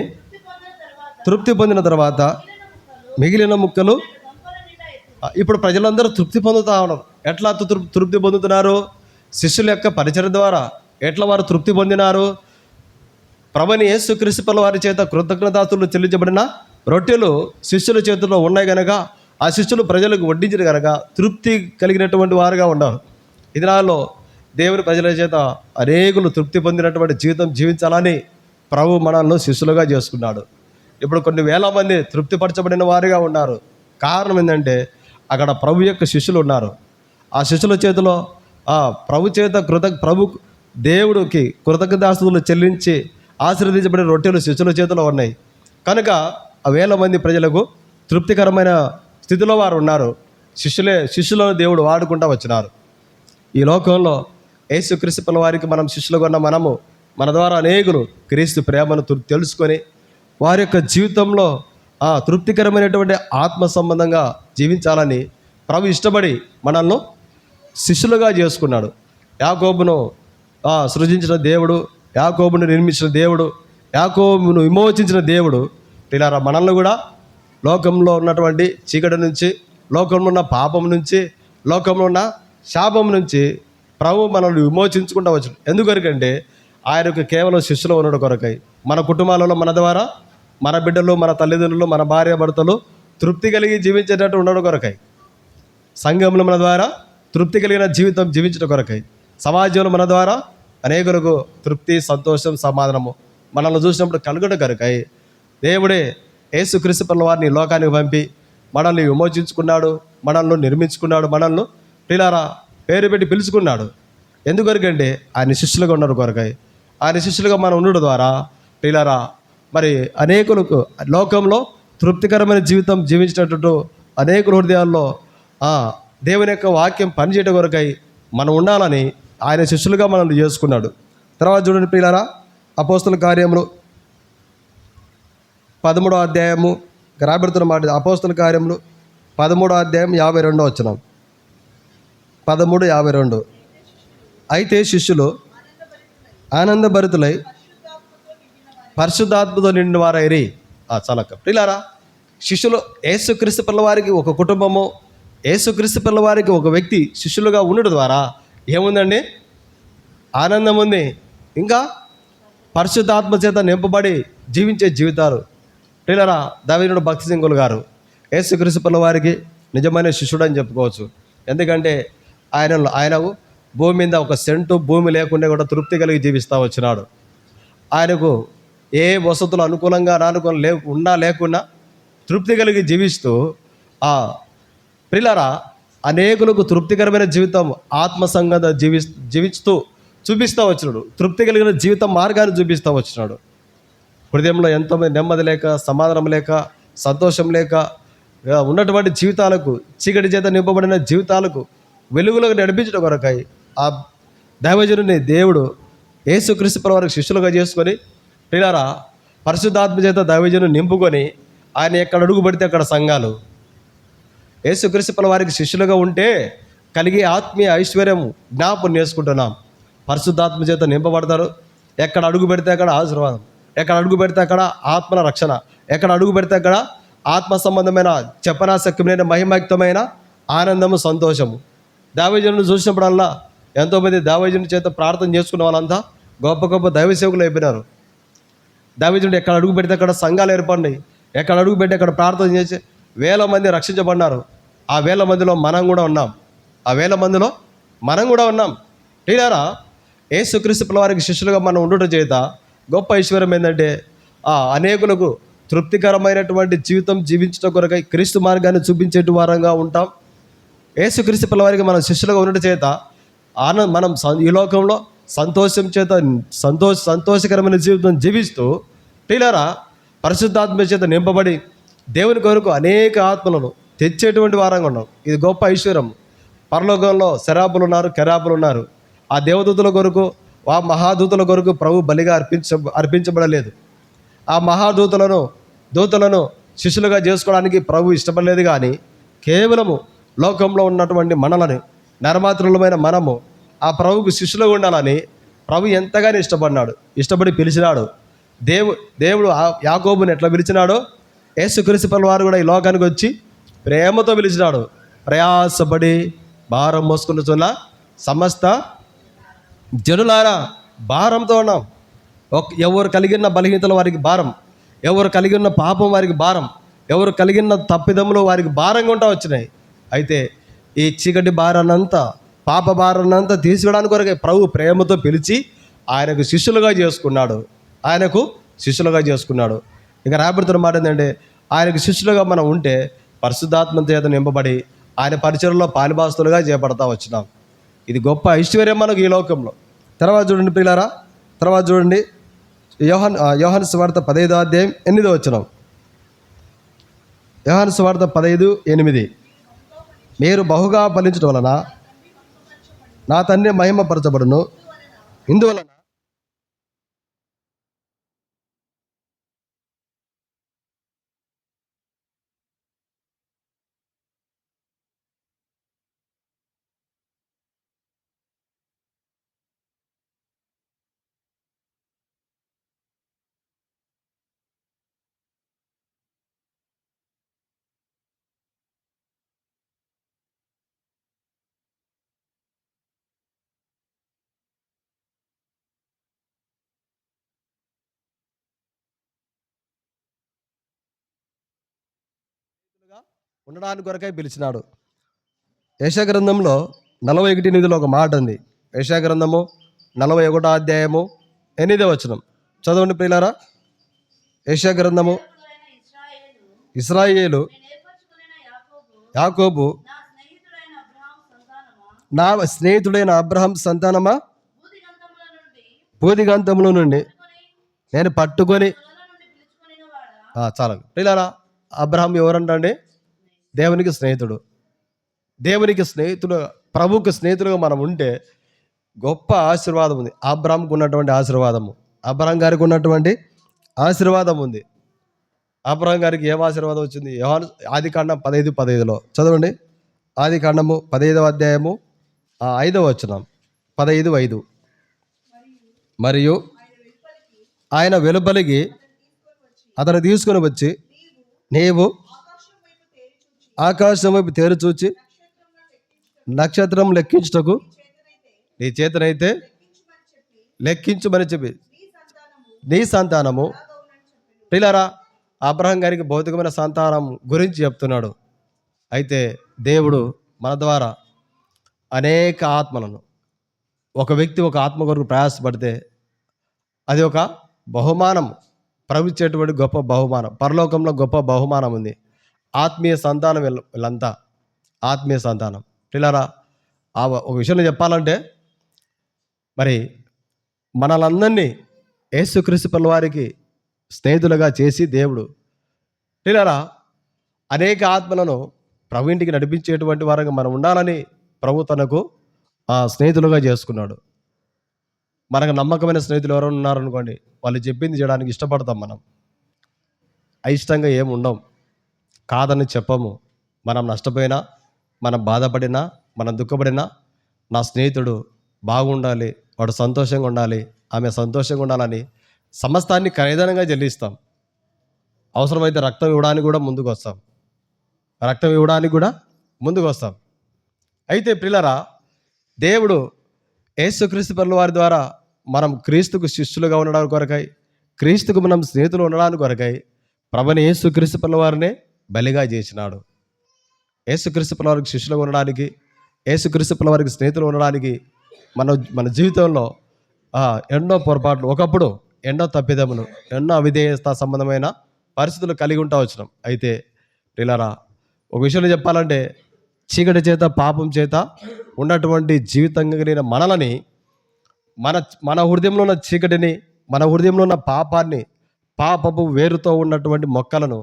తృప్తి పొందిన తర్వాత మిగిలిన ముక్కలు. ఇప్పుడు ప్రజలందరూ తృప్తి పొందుతూ ఉన్నారు. ఎట్లా తృప్తి పొందుతున్నారు? శిష్యుల యొక్క పరిచయం ద్వారా. ఎట్లా వారు తృప్తి పొందినారు? ప్రభువైన యేసుక్రీస్తు ప్రభువు వారి చేత కృతజ్ఞతాస్తుతులు చెల్లించబడిన రొట్టెలు శిష్యుల చేతుల్లో ఉన్నాయి కనుక, ఆ శిష్యులు ప్రజలకు వడ్డించిన కనుక తృప్తి కలిగినటువంటి వారుగా ఉన్నారు. ఈ దినాల్లో దేవుని ప్రజల చేత అనేకులు తృప్తి పొందినటువంటి జీవితం జీవించాలని ప్రభు మనల్ని శిష్యులుగా చేసుకున్నాడు. ఇప్పుడు కొన్ని వేల మంది తృప్తిపరచబడిన వారుగా ఉన్నారు. కారణం ఏంటంటే అక్కడ ప్రభు యొక్క శిష్యులు ఉన్నారు. ఆ శిష్యుల చేతిలో ప్రభు చేత దేవుడికి కృతజ్ఞతాస్తుతులు చెల్లించి ఆశీర్వదించబడిన రొట్టెలు శిష్యుల చేతిలో ఉన్నాయి కనుక ఆ వేల మంది ప్రజలకు తృప్తికరమైన స్థితిలో వారు ఉన్నారు. శిష్యులను దేవుడు వాడుకుంటూ వచ్చినారు. ఈ లోకంలో యేసుక్రీస్తు ప్రభువు వారికి మనం శిష్యులుగా ఉన్న మనము, మన ద్వారా అనేకులు క్రీస్తు ప్రేమను తెలుసుకొని వారి యొక్క జీవితంలో తృప్తికరమైనటువంటి ఆత్మ సంబంధంగా జీవించాలని ప్రభు ఇష్టపడి మనల్ని శిష్యులుగా చేసుకున్నాడు. యాకోబును సృజించిన దేవుడు, యాకోబును నిర్మించిన దేవుడు, యాకోబును విమోచించిన దేవుడు పిల్లరా మనల్ని కూడా లోకంలో ఉన్నటువంటి చీకటి నుంచి, లోకంలో ఉన్న పాపం నుంచి, లోకంలో ఉన్న శాపం నుంచి ప్రభు మనల్ని విమోచించుకుంటూ వచ్చాడు. ఎందుకొరకంటే ఆయనకు కేవలం శిష్యులు ఉండడం కొరకై, మన కుటుంబాలలో మన ద్వారా మన బిడ్డలు, మన తల్లిదండ్రులు, మన భార్య భర్తలు తృప్తి కలిగి జీవించేటట్టు ఉండడం కొరకై, సంఘంలో మన ద్వారా తృప్తి కలిగిన జీవితం జీవించడం కొరకై, సమాజంలో మన ద్వారా అనేకులకు తృప్తి, సంతోషం, సమాధానము మనల్ని చూసినప్పుడు కలుగుట కొరకై దేవుడే యేసుక్రీస్తు ప్రభువు వారిని లోకానికి పంపి మనల్ని విమోచించుకున్నాడు, మనల్ని నిర్మించుకున్నాడు, మనల్ని పిల్లారా పేరు పెట్టి పిలుచుకున్నాడు. ఎందుకొరకంటే ఆయన శిష్యులుగా ఉన్నారు కొరకై. ఆయన శిష్యులుగా మనం ఉండడం ద్వారా పిల్లారా మరి అనేకులకు లోకంలో తృప్తికరమైన జీవితం జీవించినట్టు అనేకుల హృదయాల్లో దేవుని యొక్క వాక్యం పనిచేయడం కొరకై మనం ఉండాలని ఆయన శిష్యులుగా మనల్ని చేసుకున్నాడు. తర్వాత చూడండి పిల్లారా, అపోస్తల కార్యములు 13వ అధ్యాయము రాబడుతున్న మాట. అపోస్తల కార్యములు 13వ అధ్యాయం 52 వచనం. 13:52. అయితే శిష్యులు ఆనందభరితులై పరిశుద్ధాత్మతో నిండిన వారైరి. చాలక్క ప్రియులారా, శిష్యులు యేసుక్రీస్తు ప్రభువు వారికి ఒక కుటుంబము, యేసుక్రీస్తు ప్రభువు వారికి ఒక వ్యక్తి శిష్యులుగా ఉండడం ద్వారా ఏముందండి? ఆనందం ఉంది. ఇంకా పరిశుద్ధాత్మ చేత నింపబడి జీవించే జీవితాలు. ప్రియులారా, దావీదుడు భక్తి సింగులు గారు యేసుక్రీస్తు ప్రభువు వారికి నిజమైన శిష్యుడు అని చెప్పుకోవచ్చు. ఎందుకంటే ఆయనకు భూమి మీద ఒక సెంటు భూమి లేకుండా కూడా తృప్తి కలిగి జీవిస్తూ వచ్చినాడు. ఆయనకు ఏ వసతులు అనుకూలంగా ఉన్నా లేకున్నా తృప్తి కలిగి జీవిస్తూ ప్రియులారా అనేకులకు తృప్తికరమైన జీవితం ఆత్మసంగత జీవిస్తూ చూపిస్తూ వచ్చినాడు. తృప్తి కలిగిన జీవిత మార్గాన్ని చూపిస్తూ వచ్చినాడు. హృదయంలో ఎంతోమంది నెమ్మది లేక, సమాధానం లేక, సంతోషం లేక ఉన్నటువంటి జీవితాలకు, చీకటి చేత నింపబడిన జీవితాలకు వెలుగులోకి నడిపించడం కొరకై ఆ దైవజనుని దేవుడు యేసుక్రీస్తు వారికి శిష్యులుగా చేసుకొని, ప్రియులారా, పరిశుద్ధాత్మ చేత దైవజను నింపుకొని ఆయన ఎక్కడ అడుగు పడితే అక్కడ సంఘాలు. యేసుక్రీస్తు వారికి శిష్యులుగా ఉంటే కలిగే ఆత్మీయ ఐశ్వర్యం జ్ఞాపకం చేసుకుంటున్నాం. పరిశుద్ధాత్మ చేత నింపబడతారు. ఎక్కడ అడుగు పెడితే అక్కడ ఆశీర్వాదం, ఎక్కడ అడుగు పెడితే అక్కడ ఆత్మల రక్షణ, ఎక్కడ అడుగు పెడితే అక్కడ ఆత్మ సంబంధమైన చెప్పనాశక్యమైన మహిమయుక్తమైన ఆనందము, సంతోషము. దైవజనుని చూసినప్పుడల్లా ఎంతోమంది దైవజనుని చేత ప్రార్థన చేసుకున్న వాళ్ళంతా గొప్ప గొప్ప దైవ సేవకులు అయిపోయినారు. దైవజనుడు ఎక్కడ అడుగు పెడితే అక్కడ సంఘాలు ఏర్పడినాయి. ఎక్కడ అడుగు పెట్టి అక్కడ ప్రార్థన చేసి వేల మంది రక్షించబడినారు. ఆ వేల మందిలో మనం కూడా ఉన్నాం. ఆ వేల మందిలో మనం కూడా ఉన్నాం. ప్రియులారా, యేసుక్రీస్తు వారికి శిష్యులుగా మనం ఉండుట చేత గొప్ప ఐశ్వర్యం ఏంటంటే అనేకులకు తృప్తికరమైనటువంటి జీవితం జీవించడం కొరకై క్రీస్తు మార్గాన్ని చూపించేటి వారంగా ఉంటాం. యేసుక్రీస్తు వారికి మనం శిష్యులుగా ఉండటం చేత మనం ఈ లోకంలో సంతోషం చేత సంతోషకరమైన జీవితం జీవిస్తూ, ప్రియులారా, పరిశుద్ధాత్మ చేత నింపబడి దేవుని కొరకు అనేక ఆత్మలను తెచ్చేటువంటి వారంగా ఉన్నాం. ఇది గొప్ప ఐశ్వర్యం. పరలోకంలో శరాపులు ఉన్నారు, కెరాపులు ఉన్నారు. ఆ దేవదూతల కొరకు, ఆ మహాదూతల కొరకు ప్రభు బలిగా అర్పించబడలేదు. ఆ దూతలను శిష్యులుగా చేసుకోవడానికి ప్రభు ఇష్టపడలేదు. కానీ కేవలము లోకంలో ఉన్నటువంటి మనలని, నరమాత్రులమైన మనము ఆ ప్రభువుకు శిష్యులుగా ఉండాలని ప్రభు ఎంతగానో ఇష్టపడి పిలిచినాడు. దేవుడు యాకోబుని ఎట్లా పిలిచినాడో యేసుక్రీస్తు వారు కూడా ఈ లోకానికి వచ్చి ప్రేమతో పిలిచినాడు. ప్రయాసపడి భారం మోసుకుంటున్న సమస్త జనులారా, భారంతో ఉన్నాం. ఎవరు కలిగిన బలహీనతల వారికి భారం, ఎవరు కలిగిన పాపం వారికి భారం, ఎవరు కలిగిన తప్పిదములు వారికి భారంగా ఉంటా వచ్చినాయి. అయితే ఈ చీకటి భారాన్నంతా, పాప భారాన్నంతా తీసుకోవడానికి కొరకే ప్రభు ప్రేమతో పిలిచి ఆయనకు శిష్యులుగా చేసుకున్నాడు. ఇక రాబడుతున్న మాట ఏంటంటే, ఆయనకు శిష్యులుగా మనం ఉంటే పరిశుద్ధాత్మ చేత నింపబడి ఆయన పరిచయంలో పాలిభాస్తులుగా చేపడతా వచ్చినాం. ఇది గొప్ప ఐశ్వర్యం మనకు ఈ లోకంలో. తర్వాత చూడండి ప్రియులారా, తర్వాత చూడండి యోహాను సువార్త 15వ అధ్యాయం 8వ వచనం. యోహాను సువార్త 15:8. మీరు బహుగా ఫలించడం వలన నా తండ్రి మహిమపరచబడును. ఇందువలన ఉండడానికి కొరకై పిలిచినాడు. యెషయా గ్రంథంలో 41:8 ఒక మాట ఉంది. యెషయా గ్రంథము 41వ అధ్యాయము 8వ వచనం చదవండి ప్రియులారా. యెషయా గ్రంథము, ఇశ్రాయేలు యాకోబు నా స్నేహితుడైన అబ్రహాం సంతానమా, భూదిగంతముల నుండి నేను పట్టుకొని. చాలండి ప్రియులారా, అబ్రహాం ఎవరంటే దేవునికి స్నేహితుడు. ప్రభువుకి స్నేహితుడుగా మనం ఉంటే గొప్ప ఆశీర్వాదం ఉంది. అబ్రహాంకు ఉన్నటువంటి ఆశీర్వాదము, అబ్రహాం గారికి ఉన్నటువంటి ఆశీర్వాదం ఉంది. అబ్రహాం గారికి ఏం ఆశీర్వాదం వచ్చింది? ఆదికాండం 15:15 చదవండి. ఆదికాండము 15వ అధ్యాయము 5వ వచనం, 15:5. మరియు ఆయన వెలుపలికి అతను తీసుకొని వచ్చి, నీవు ఆకాశం వైపు తేరు చూచి నక్షత్రం లెక్కించుటకు నీ చేతనైతే లెక్కించుమని చెప్పి నీ సంతానము. పిల్లరా, అబ్రహాం గారికి భౌతికమైన సంతానం గురించి చెప్తున్నాడు. అయితే దేవుడు మన ద్వారా అనేక ఆత్మలను, ఒక వ్యక్తి ఒక ఆత్మ కొరకు ప్రయాసపడితే అది ఒక బహుమానం, ప్రవహించేటువంటి గొప్ప బహుమానం. పరలోకంలో గొప్ప బహుమానం ఉంది. ఆత్మీయ సంతానం వీళ్ళంతా ఆత్మీయ సంతానం. పిల్లరా, ఒక విషయం చెప్పాలంటే మరి మనలందరినీ యేసుక్రీస్తు ప్రభుల వారికి స్నేహితులుగా చేసి దేవుడు పిల్లరా అనేక ఆత్మలను ప్రభు ఇంటికి నడిపించేటువంటి వారంగా మనం ఉండాలని ప్రభు తనకు స్నేహితులుగా చేసుకున్నాడు. మనకు నమ్మకమైన స్నేహితులు ఎవరైనా ఉన్నారనుకోండి, వాళ్ళు చెప్పింది చేయడానికి ఇష్టపడతాం. మనం అయిష్టంగా ఏమి ఉండం, కాదని చెప్పము. మనం నష్టపోయినా, మనం బాధపడినా, మనం దుఃఖపడినా నా స్నేహితుడు బాగుండాలి, వాడు సంతోషంగా ఉండాలి, ఆమె సంతోషంగా ఉండాలని సమస్తాన్ని ఖరీదనంగా చెల్లిస్తాం. అవసరమైతే రక్తం ఇవ్వడానికి కూడా ముందుకు వస్తాం. అయితే ప్రియులారా, దేవుడు యేసుక్రీస్తు ప్రభుల వారి ద్వారా మనం క్రీస్తుకు శిష్యులుగా ఉండడానికి కొరకై, క్రీస్తుకు మనం స్నేహితులు ఉండడానికి కొరకై ప్రభుని యేసుక్రీస్తు ప్రభుల వారినే బలిగా చేసినాడు. యేసుక్రీస్తు ప్రభుల వారికి శిష్యులుగా ఉండడానికి, యేసుక్రీస్తు ప్రభుల వారికి స్నేహితులు ఉండడానికి మన జీవితంలో ఎన్నో పొరపాట్లు, ఒకప్పుడు ఎన్నో తప్పిదములు, ఎన్నో అవిధేయత సంబంధమైన పరిస్థితులు కలిగి ఉంటా వచ్చినాం. అయితే ప్రియులారా, ఒక విషయంలో చెప్పాలంటే, చీకటి చేత పాపం చేత ఉన్నటువంటి జీవితం కలిగిన మనలని, మన హృదయంలో ఉన్న చీకటిని, మన హృదయంలో ఉన్న పాపాన్ని, పాపపు వేరుతో ఉన్నటువంటి మొక్కలను,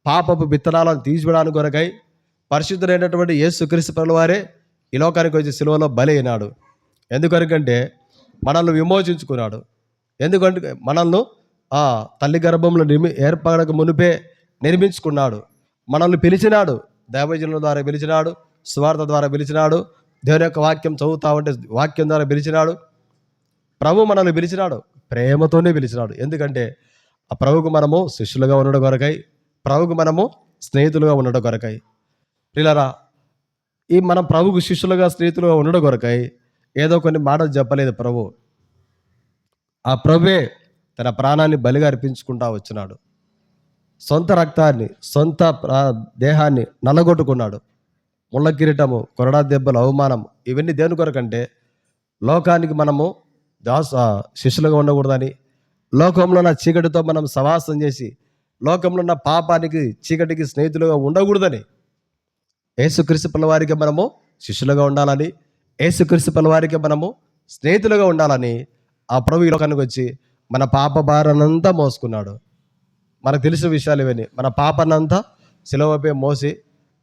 పాపపు విత్తనాలను తీసివేయడానికి కొరకై పరిశుద్ధుడైనటువంటి యేసుక్రీస్తు ప్రభుల వారే ఈ లోకానికి వచ్చి సిలువలో బలి అయినాడు. ఎందుకనకంటే మనల్ని విమోచించుకున్నాడు. ఎందుకంటే మనల్ని తల్లి గర్భంలో ఏర్పడక మునిపే నిర్మించుకున్నాడు. మనల్ని పిలిచినాడు, దైవజనుల ద్వారా పిలిచినాడు, సువార్త ద్వారా పిలిచినాడు, దేవుని యొక్క వాక్యం చదువుతా ఉంటే వాక్యం ద్వారా పిలిచినాడు. ప్రభు మనల్ని పిలిచినాడు, ప్రేమతోనే పిలిచినాడు. ఎందుకంటే ఆ ప్రభుకు మనము శిష్యులుగా ఉండడం కొరకై, ప్రభుకు మనము స్నేహితులుగా ఉండడం కొరకై. పిల్లరా, ఈ మనం ప్రభుకు శిష్యులుగా స్నేహితులుగా ఉండడం కొరకై ఏదో కొన్ని మాటలు చెప్పలేదు ప్రభు. ఆ ప్రభువే తన ప్రాణాన్ని బలిగా అర్పించుకుంటా వచ్చినాడు. సొంత రక్తాన్ని, సొంత దేహాన్ని నల్లగొట్టుకున్నాడు. ముళ్ళ కిరీటము, కొరడా దెబ్బలు, అవమానం, ఇవన్నీ దేని కొరకంటే లోకానికి మనము శిష్యులుగా ఉండకూడదని, లోకంలో ఉన్న చీకటితో మనం సవాసం చేసి లోకంలో ఉన్న పాపానికి, చీకటికి స్నేహితులుగా ఉండకూడదని, యేసుక్రీస్తు ప్రభుల వారికి మనము శిష్యులుగా ఉండాలని, యేసుక్రీస్తు ప్రభుల వారికి మనము స్నేహితులుగా ఉండాలని ఆ ప్రభు ఈ లోకానికి వచ్చి మన పాప భారాన్నంతా మోసుకున్నాడు. మనకు తెలిసిన విషయాలు ఇవన్నీ. మన పాపనంతా సిలువపై మోసి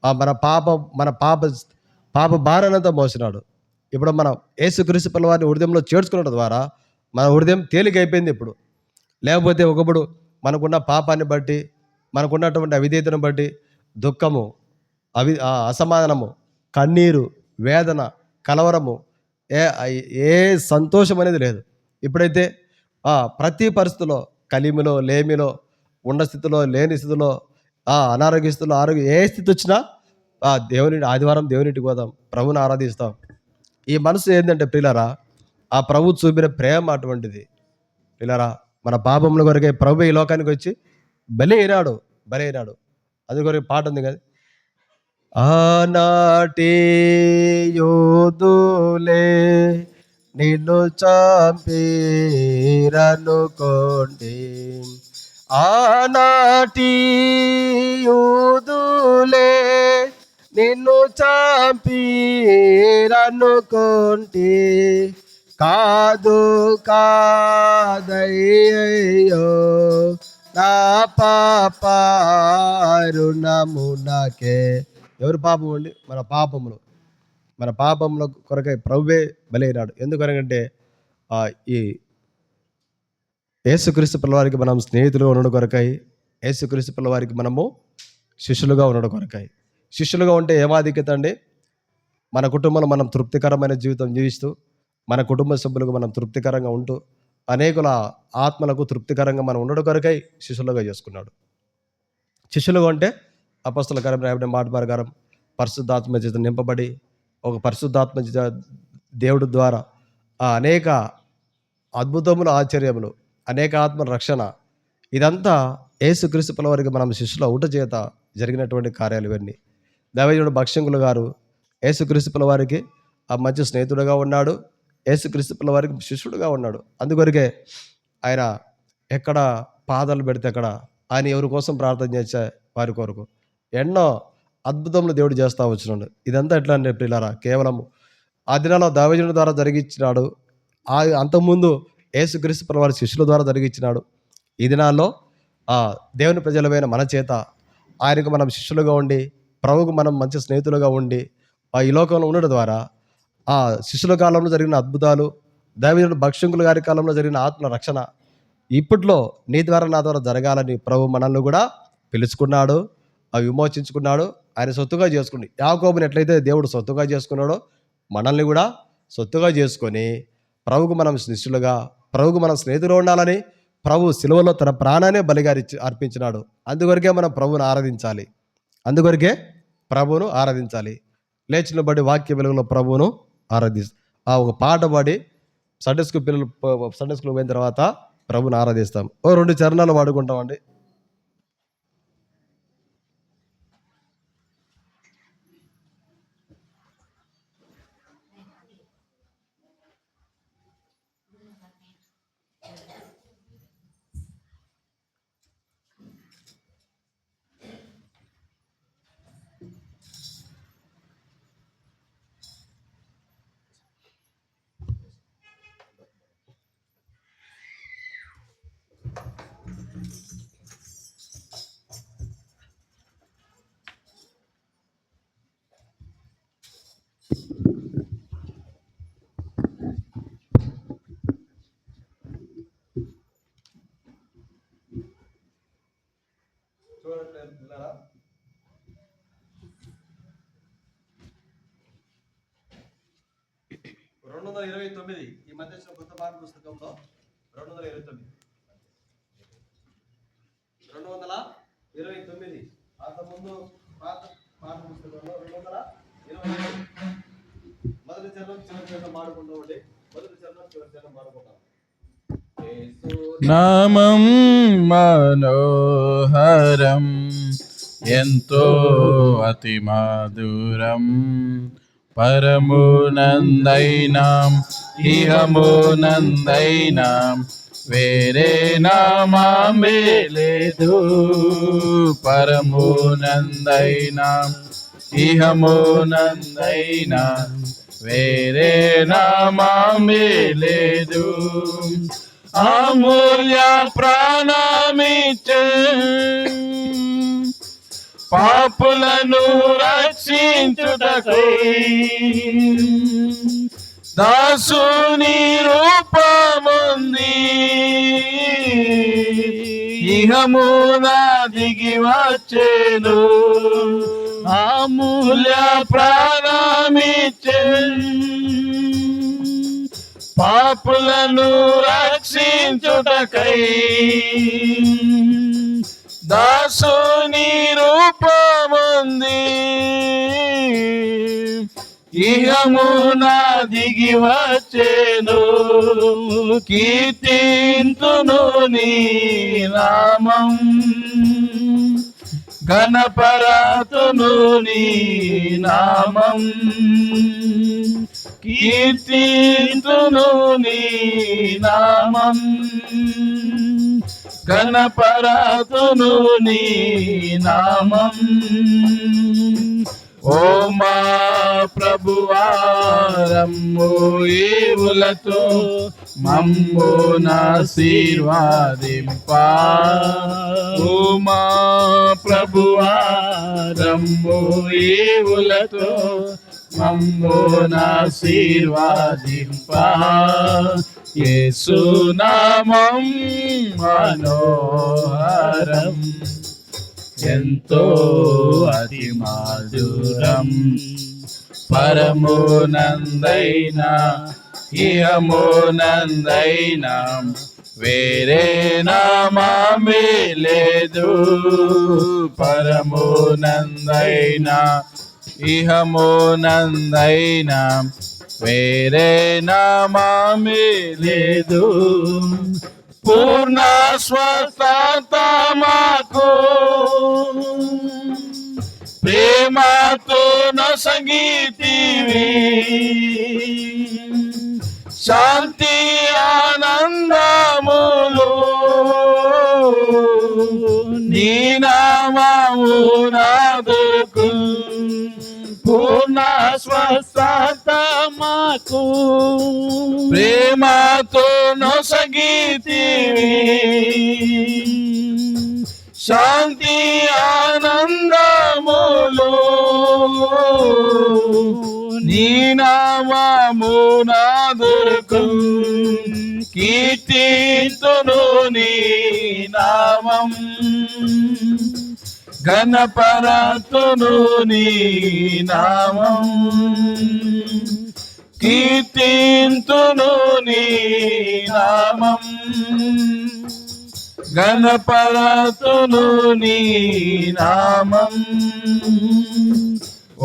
మన పాప భారాన్నంతా మోసినాడు. ఇప్పుడు మనం యేసుక్రీస్తు ప్రభుల వారిని హృదయంలో చేర్చుకున్న ద్వారా మన హృదయం తేలికైపోయింది. ఇప్పుడు లేకపోతే ఒకప్పుడు మనకున్న పాపాన్ని బట్టి, మనకున్నటువంటి అవిధేయతను బట్టి దుఃఖము, అసమాధానము, కన్నీరు, వేదన, కలవరము, ఏ సంతోషం అనేది లేదు. ఇప్పుడైతే ప్రతి పరిస్థితిలో, కలిమిలో, లేమిలో, ఉన్న స్థితిలో, లేని స్థితిలో, అనారోగ్య స్థితిలో, ఆరోగ్యం, ఏ స్థితి వచ్చినా ఆదివారం దేవునింటికి పోదాం, ప్రభుని ఆరాధిస్తాం. ఈ మనసు ఏంటంటే ప్రియులారా, ఆ ప్రభు చూపిన ప్రేమ అటువంటిది. ప్రియులారా, మన పాపముల కొరకే ప్రభు ఈ లోకానికి వచ్చి బలి అయినాడు. అది కొరకు పాట ఉంది కదా, ఆనాటి యోధులే నిన్ను చంపిరనుకోండి, ఆనాటి యూదులే నిన్ను చంపిరనుకోండి, కాదు కాదయ్యో నా పాపరుణమునకే. ఎవరు పాపం అండి? మన పాపముల కొరకై ప్రభువే బలైనాడు. ఎందుకనకంటే ఈ యేసుక్రీస్తు ప్రభుల వారికి మనం స్నేహితులుగా ఉండడం కొరకై, యేసుక్రీస్తు ప్రభుల వారికి మనము శిష్యులుగా ఉండడం కొరకై. శిష్యులుగా ఉంటే ఏమాధిక్యత అండి? మన కుటుంబంలో మనం తృప్తికరమైన జీవితం జీవిస్తూ, మన కుటుంబ సభ్యులకు మనం తృప్తికరంగా ఉంటూ, అనేకుల ఆత్మలకు తృప్తికరంగా మనం ఉండడం కొరకై శిష్యులుగా చేసుకున్నాడు. శిష్యులుగా ఉంటే అపొస్తలుల కార్యం రాయబడిన మాట ప్రకారం పరిశుద్ధాత్మ చేత నింపబడి, ఒక పరిశుద్ధాత్మ దేవుడి ద్వారా అనేక అద్భుతములు, ఆశ్చర్యములు, అనేక ఆత్మల రక్షణ, ఇదంతా యేసుక్రీస్తు ప్రభుల వారికి మనం శిష్యుల ఊట చేత జరిగినటువంటి కార్యాలు ఇవన్నీ. దైవజనుడు భక్ష్యంగులు గారు యేసుక్రీస్తు ప్రభుల వారికి మంచి స్నేహితుడుగా ఉన్నాడు, యేసుక్రీస్తు ప్రభుల వారికి శిష్యుడుగా ఉన్నాడు. అందుకొరకే ఆయన ఎక్కడ పాదాలు పెడితే అక్కడ ఆయన ఎవరి కోసం ప్రార్థన చేసే వారి కొరకు ఎన్నో అద్భుతములు దేవుడు చేస్తూ వచ్చినాడు. ఇదంతా ఎట్లా అంటే ప్రియులారా, కేవలం ఆ దినాల్లో దైవజనుడి ద్వారా జరిగించినాడు. అంతకుముందు యేసుక్రీస్తు ప్రభువు వారి శిష్యుల ద్వారా జరిగించినాడు. ఈ దినాల్లో దేవుని ప్రజలమైన మన చేత ఆయనకు మనం శిష్యులుగా ఉండి, ప్రభువుకు మనం మంచి స్నేహితులుగా ఉండి ఈ లోకంలో ఉండడం ద్వారా శిష్యుల కాలంలో జరిగిన అద్భుతాలు, దైవజనుడు భక్షంకుల గారి కాలంలో జరిగిన ఆత్మ రక్షణ ఇప్పట్లో నీ ద్వారా నా ద్వారా జరగాలని ప్రభు మనల్ని కూడా పిలుచుకున్నాడు, విమోచించుకున్నాడు, ఆయన సొత్తుగా చేసుకుని. యాకోబుని ఎట్లయితే దేవుడు సొత్తుగా చేసుకున్నాడో మనల్ని కూడా సొత్తుగా చేసుకొని ప్రభువుకు మనం శిష్యులుగా, ప్రభువుకు మనం స్నేహితులు ఉండాలని ప్రభు సిలువలో తన ప్రాణాన్ని బలిగా అర్పించినాడు. అందుకొరకే మనం ప్రభువును ఆరాధించాలి. లేచిన బడి వాక్య వెలుగులో ప్రభువును ఒక పాట పాడి సండే స్కూల్ పోయిన తర్వాత ప్రభుని ఆరాధిస్తాం. 2 చరణాలు వాడుకుంటామండి. చూడండి 229 ఈ మధ్య కొత్త పాఠ పుస్తకంలో 229 అంతకుముందు పాత పాఠ పుస్తకంలో 220 మొదటి చరణం చివరి చరణం మాడుకుంటూ ఉండి మొదటి చరణం చివరి చరణం మాడుకుంటాం. నామం మనోహరం ఎంతో అతి మధురం పరమునందైనాం ఇహమునందైనాం వేరే నామే లేదు. పరమునందైనాం ఇహమునందైనాం వేరే నామే లేదు. అమూల్య ప్రాణమిచ్చే పాపులను రక్షించుటకై దాసుని రూపముంది ఇహమున దిగి వచ్చెను. అమూల్య ప్రాణమిచ్చే పాపులను రక్షించుటకై దాసుని రూపముంది ఇహమున దిగి వచ్చెను. కీర్తింతును నీ నామం గణపరతును నీ నామం కీర్తింతును నీ నామం గణపరతును నీ నామం. ఓ మా ప్రభువారమ్ము ఈవులతో మమ్మునాశీర్వదింపా. ఓ మా ప్రభువారమ్ము ఈవులతో మమ్మునాశీర్వదింపా. యేసు నామం మనోహరం ఎంతో అతి మధురం పరమునందైనా ఇహమునందైనా వేరే నామే లేదు. పరమునందైనా ఇహమునందైనా వేరే నామే లేదు. పూర్ణ స్వస్థత మాకు ప్రేమతో నొసగితివి. శాంతి ఆనందములు నీ నామము నాదుకు. పూర్ణ పూర్ణ స్వస్థత మాకు ప్రేమతో నొసగితివి శాంతి ఆనందములో నీ నామమున దొరకు కీర్తింతును నీ నామం ఘనపరతును నీ నామం కీర్తింతును నీ నామం గణపరతును నీ నామం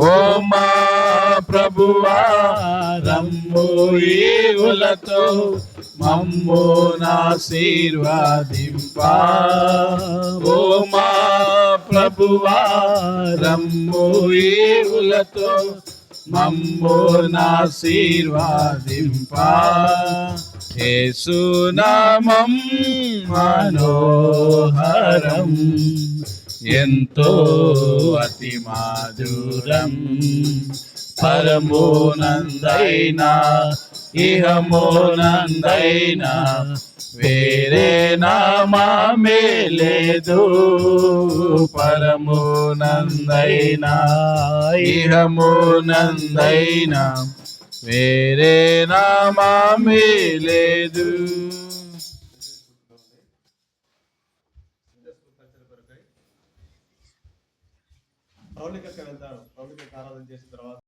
ఓ మా ప్రభువా రమ్ము ఈవులతో మమ్ము ఆశీర్వదింపా ఓ మా ప్రభువా రమ్ము ఈవులతో మమ్ము ఆశీర్వదింపా యేసు నామం మనోహరం ఎంతో అతి మాధురం పరమోనందైనా ఇహమోనందైనా వేరే నామమే లేదు పరమోనందైనా ఇహమోనందైనా వేరే నామమే లేదు. పౌలికకి వెళ్తాడు. పౌలికకి ఆరాధన చేసిన తర్వాత